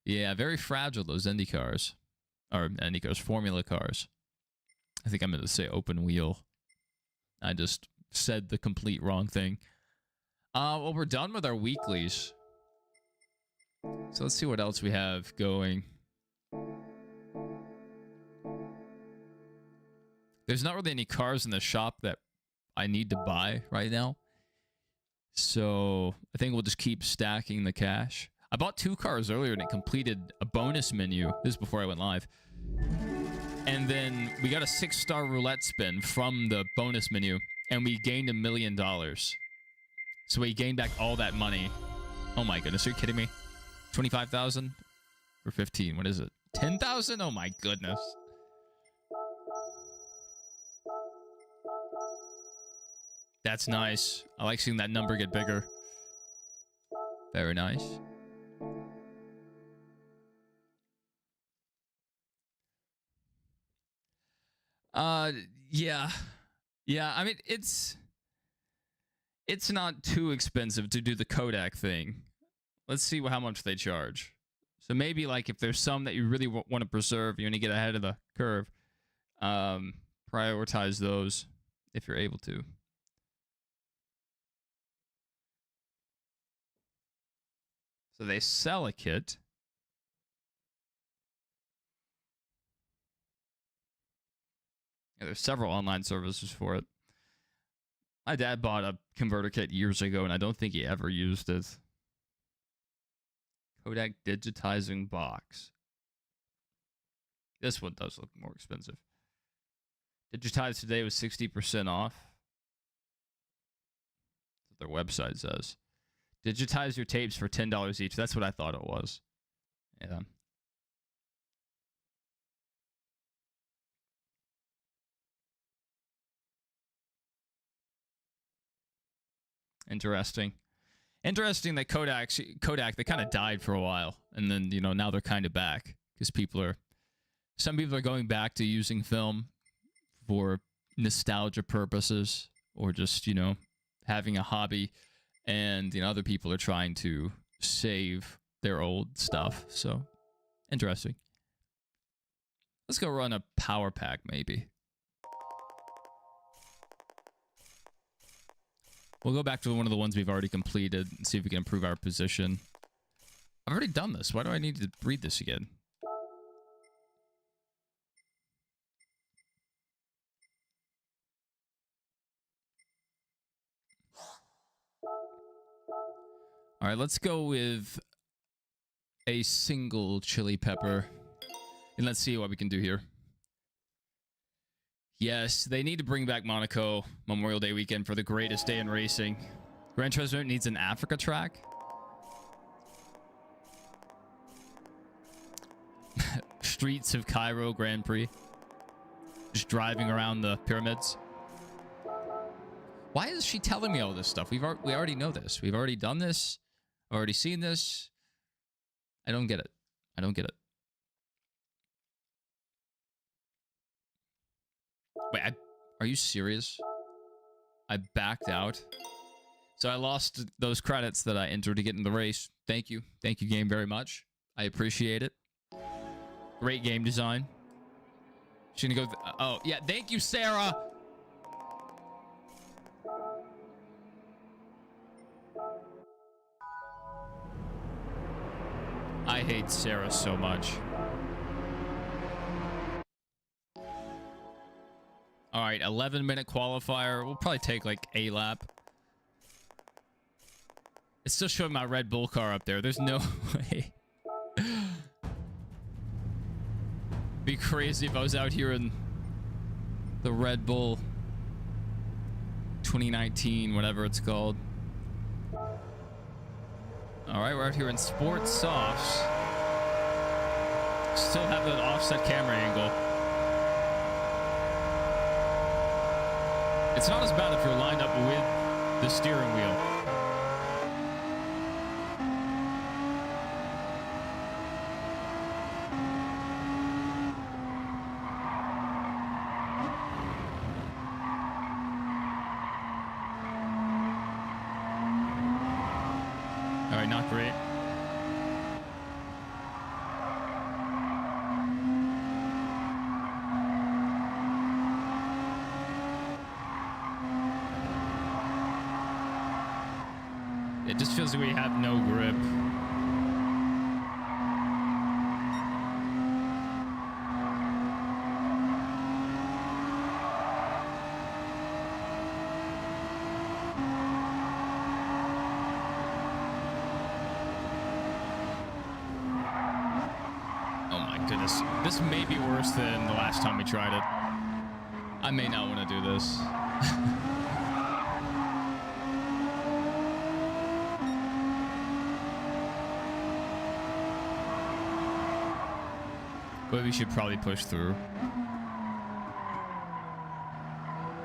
Yeah, very fragile, those Indy cars. Or Indy cars, Formula cars. I think I meant to say open wheel. I just said the complete wrong thing. Well, we're done with our weeklies. So let's see what else we have going. There's not really any cars in the shop that I need to buy right now. So I think we'll just keep stacking the cash. I bought 2 cars earlier and it completed a bonus menu. This is before I went live. And then we got a 6-star roulette spin from the bonus menu and we gained $1 million. So we gained back all that money. Oh my goodness, are you kidding me? 25,000 or 15? What is it? 10,000? Oh my goodness. That's nice. I like seeing that number get bigger. Very nice. Yeah. Yeah, I mean, it's not too expensive to do the Kodak thing. Let's see how much they charge. So maybe, like, if there's some that you really want to preserve, you want to get ahead of the curve, prioritize those if you're able to. So they sell a kit. Yeah, there's several online services for it. My dad bought a converter kit years ago, and I don't think he ever used it. Kodak digitizing box. This one does look more expensive. Digitize today was 60% off. That's what their website says. Digitize your tapes for $10 each. That's what I thought it was. Yeah. Interesting. Interesting that Kodak, they kind of died for a while. And then, now they're kind of back. Because some people are going back to using film for nostalgia purposes. Or just, having a hobby. And, other people are trying to save their old stuff. So, interesting. Let's go run a power pack, maybe. We'll go back to one of the ones we've already completed and see if we can improve our position. I've already done this. Why do I need to read this again? All right, let's go with a single chili pepper. And let's see what we can do here. Yes, they need to bring back Monaco Memorial Day weekend for the greatest day in racing. Gran Turismo needs an Africa track. Streets of Cairo Grand Prix. Just driving around the pyramids. Why is she telling me all this stuff? We already know this. We've already done this. Already seen this. I don't get it. I don't get it. Wait, are you serious? I backed out. So I lost those credits that I entered to get in the race. Thank you. Thank you, game, very much. I appreciate it. Great game design. She's gonna go... oh, yeah. Thank you, Sarah. I hate Sarah so much. All right, 11-minute qualifier. We'll probably take like a lap. It's still showing my Red Bull car up there. There's no way. Be crazy if I was out here in the Red Bull 2019, whatever it's called. All right, we're out here in Sports Softs. Still have that offset camera angle. It's not as bad if you're lined up with the steering wheel. All right, not great. It just feels like we have no grip. Oh my goodness. This may be worse than the last time we tried it. I may not want to do this. But we should probably push through.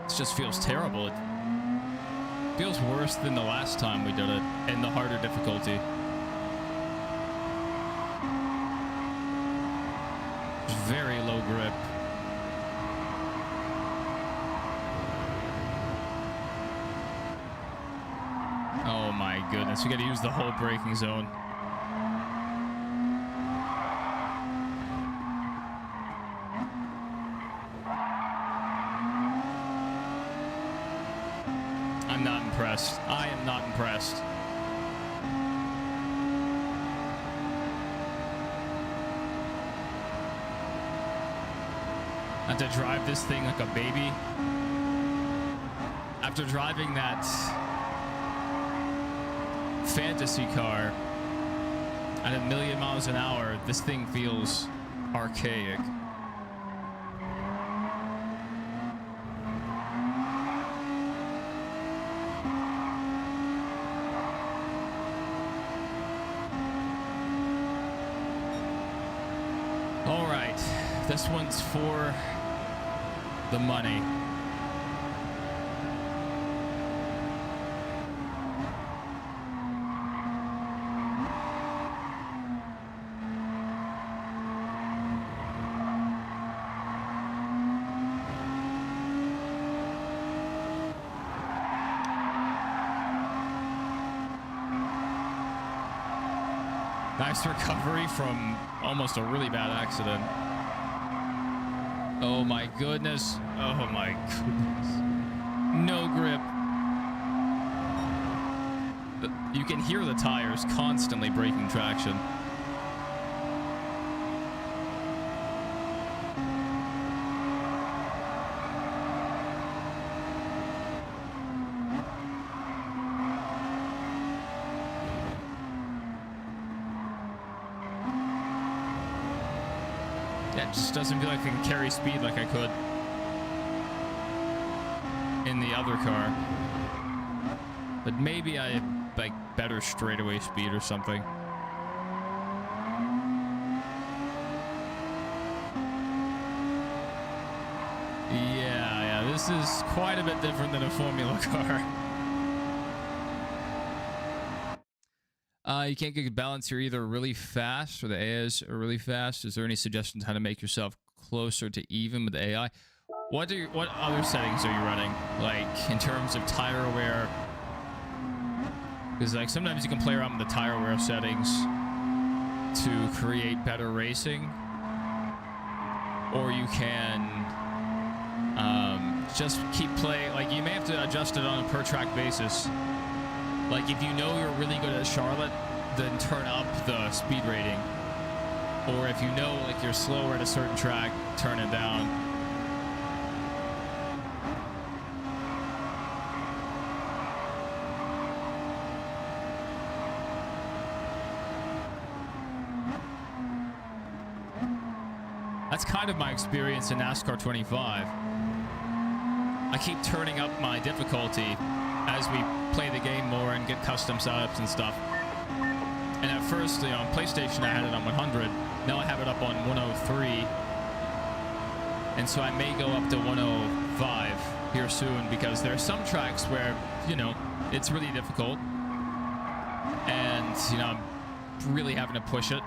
This just feels terrible. It feels worse than the last time we did it, and the harder difficulty. Very low grip. Oh my goodness, we gotta use the whole braking zone. I'm not impressed. I am not impressed. I have to drive this thing like a baby. After driving that fantasy car at 1,000,000 miles an hour, this thing feels archaic. All right, this one's for the money. Nice recovery from almost a really bad accident. Oh my goodness. Oh my goodness. No grip. You can hear the tires constantly breaking traction. It just doesn't feel like I can carry speed like I could in the other car. But maybe I have like better straightaway speed or something. Yeah, this is quite a bit different than a Formula car. You can't get balance. You're either really fast or the AI is really fast. Is there any suggestions how to make yourself closer to even with the AI? What other settings are you running? Like in terms of tire wear? Because like sometimes you can play around with the tire wear settings to create better racing, or you can just keep playing. Like you may have to adjust it on a per track basis. Like if you know you're really good at Charlotte, then turn up the speed rating. Or if you know like you're slower at a certain track, turn it down. That's kind of my experience in NASCAR 25. I keep turning up my difficulty as we play the game more and get custom setups and stuff. And at first, on PlayStation, I had it on 100. Now I have it up on 103. And so I may go up to 105 here soon, because there are some tracks where, it's really difficult. And, I'm really having to push it.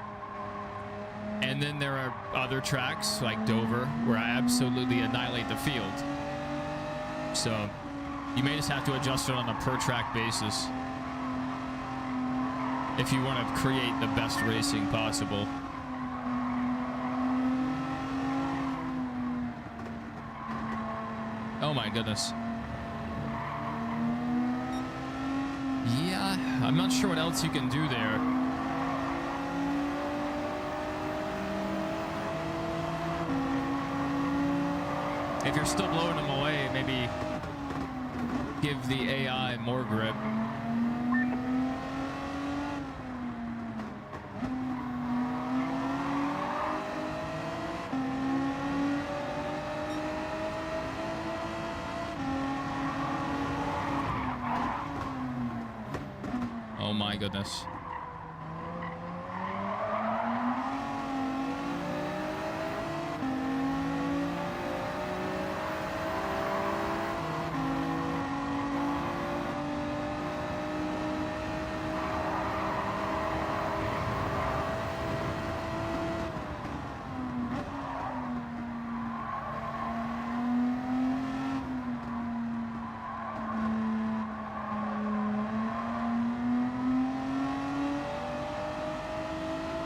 And then there are other tracks like Dover where I absolutely annihilate the field. So you may just have to adjust it on a per track basis if you want to create the best racing possible. Oh my goodness. Yeah, I'm not sure what else you can do there. If you're still blowing them away, maybe give the AI more grip. Oh my goodness.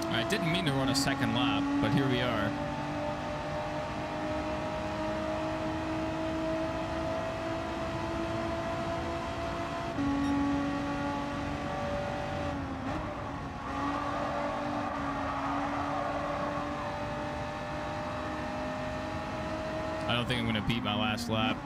I didn't mean to run a second lap, but here we are. I don't think I'm going to beat my last lap.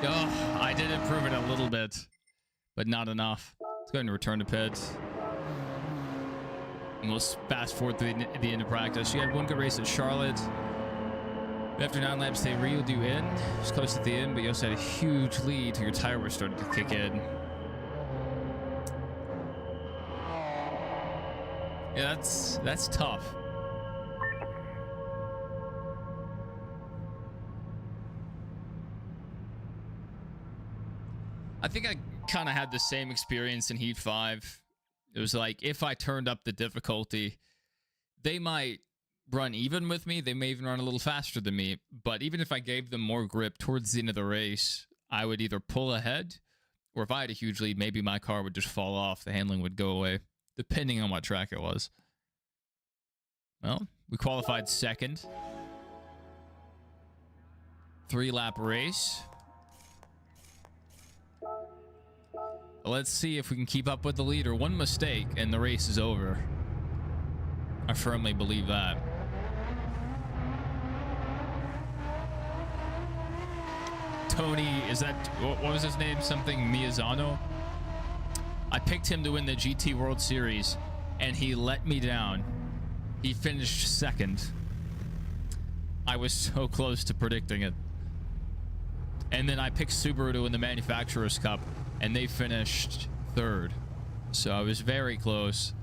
Oh, I did improve it a little bit, but not enough. Let's go ahead and return to pits. And we'll fast forward to the end of practice. You had one good race at Charlotte. After 9 laps, they reeled you in. It was close at the end, but you also had a huge lead till your tire was starting to kick in. Yeah, that's tough. I think I kind of had the same experience in Heat 5. It was like, if I turned up the difficulty, they might run even with me. They may even run a little faster than me. But even if I gave them more grip towards the end of the race, I would either pull ahead, or if I had a huge lead, maybe my car would just fall off. The handling would go away, depending on what track it was. Well, we qualified second. 3-lap race. Let's see if we can keep up with the leader. One mistake and the race is over. I firmly believe that. Tony, is that, what was his name? Something Miyazano? I picked him to win the GT World Series and he let me down. He finished second. I was so close to predicting it. And then I picked Subaru to win the Manufacturers Cup and they finished third. So I was very close.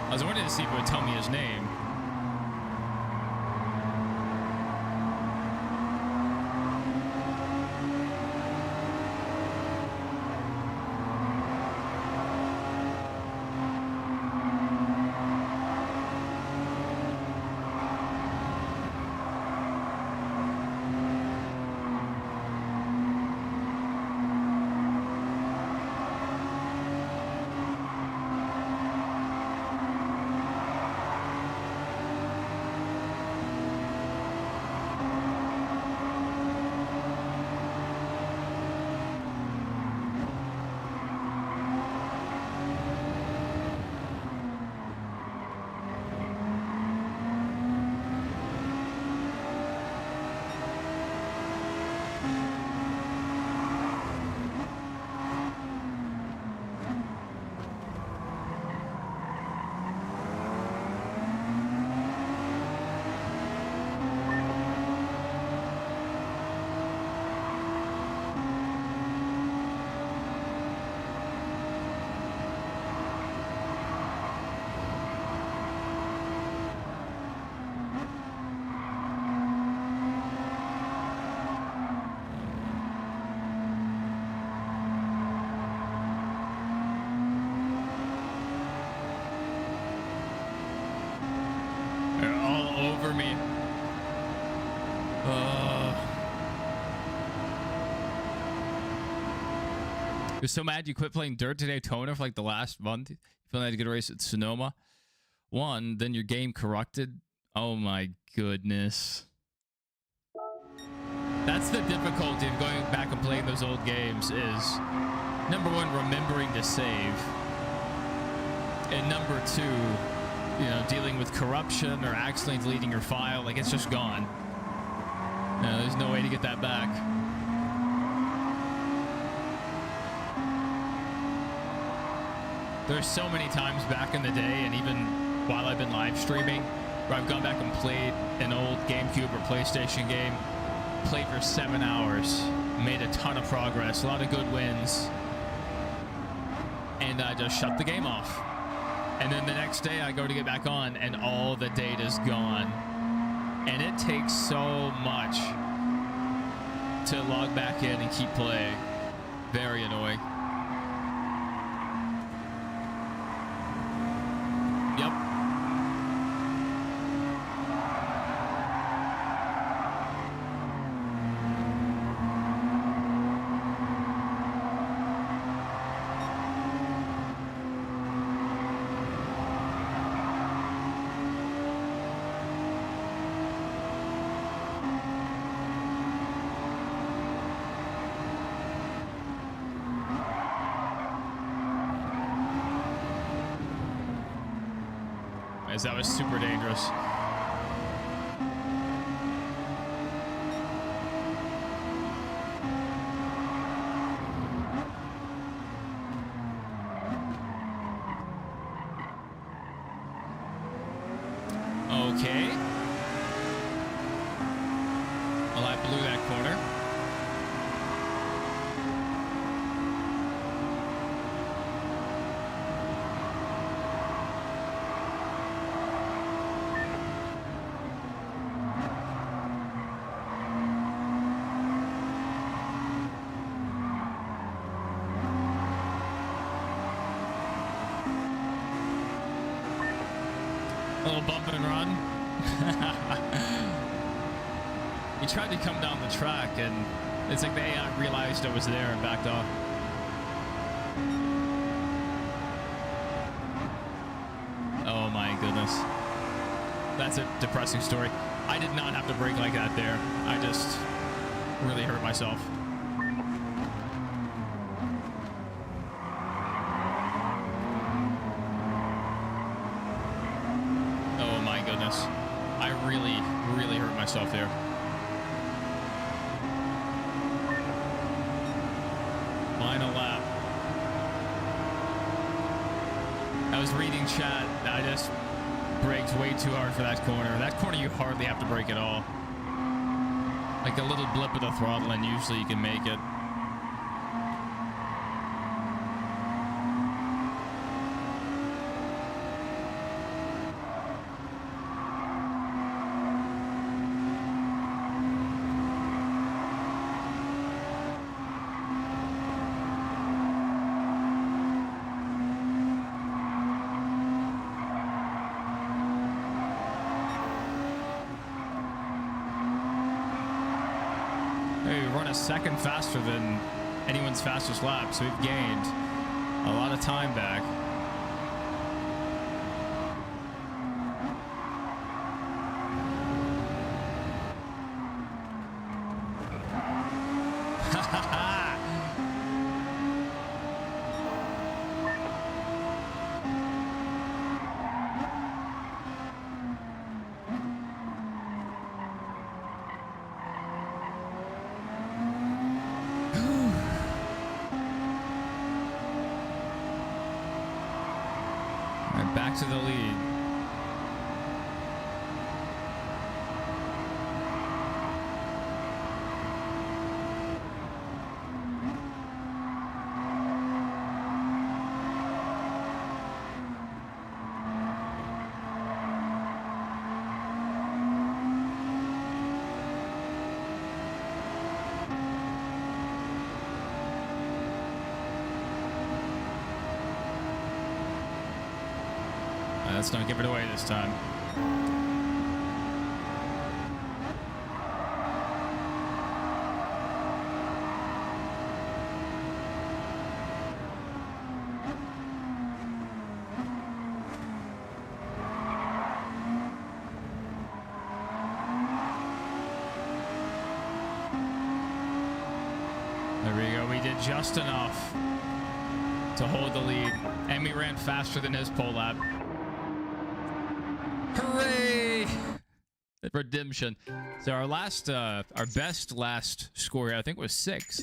I was wanting to see if it would tell me his name. over me. You're so mad you quit playing Dirt to Daytona for like the last month. You finally had a good race at Sonoma. Then your game corrupted. Oh my goodness. That's the difficulty of going back and playing those old games is, number one, remembering to save. And number two, you know, dealing with corruption or accidentally deleting your file. Like, it's just gone. No, there's no way to get that back. There's so many times back in the day, and even while I've been live streaming, where I've gone back and played an old GameCube or PlayStation game, played for 7 hours, made a ton of progress, a lot of good wins, and I just shut the game off. And then the next day I go to get back on, and all the data's gone. And it takes so much to log back in and keep playing. Very annoying. Yep. That was super dangerous. Okay. Well, I blew that corner. Bump and run. He tried to come down the track, and it's like the AI realized I was there and backed off. Oh my goodness. That's a depressing story. I did not have to brake like that there. I just really hurt myself. I really hurt myself there. Final lap. I was reading chat. I just braked way too hard for that corner. That corner you hardly have to brake at all. Like a little blip of the throttle and usually you can make it. Second faster than anyone's fastest lap, so we've gained a lot of time back. Back to the lead. Let's not give it away this time. did just enough to hold the lead, and we ran faster than his pole lap. Hooray! Redemption. So our best last score here, I think, was 6.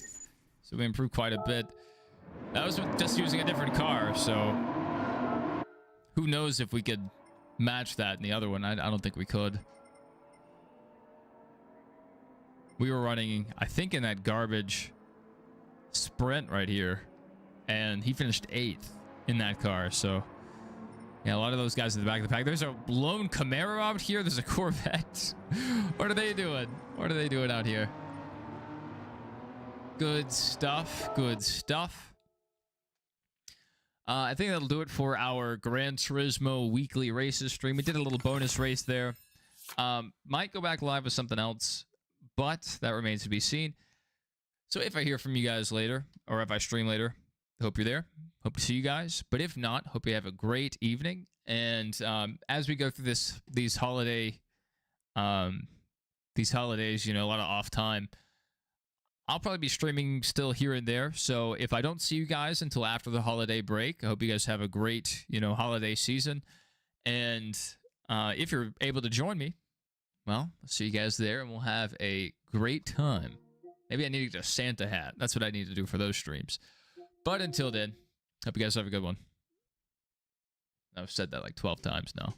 So we improved quite a bit. That was just using a different car, so who knows if we could match that in the other one. I don't think we could. We were running, I think, in that garbage sprint right here, and he finished 8th in that car. So yeah, a lot of those guys in the back of the pack. There's a lone Camaro out here. There's a Corvette. What are they doing? What are they doing out here? Good stuff. Good stuff. I think that'll do it for our Gran Turismo weekly races stream. We did a little bonus race there. Might go back live with something else, but that remains to be seen. So if I hear from you guys later, or if I stream later, hope you're there. Hope to see you guys. But if not, hope you have a great evening. And as we go through these holidays, you know, a lot of off time, I'll probably be streaming still here and there. So if I don't see you guys until after the holiday break, I hope you guys have a great, you know, holiday season. And if you're able to join me, well, I'll see you guys there, and we'll have a great time. Maybe I need to get a Santa hat. That's what I need to do for those streams. But until then, hope you guys have a good one. I've said that like 12 times now.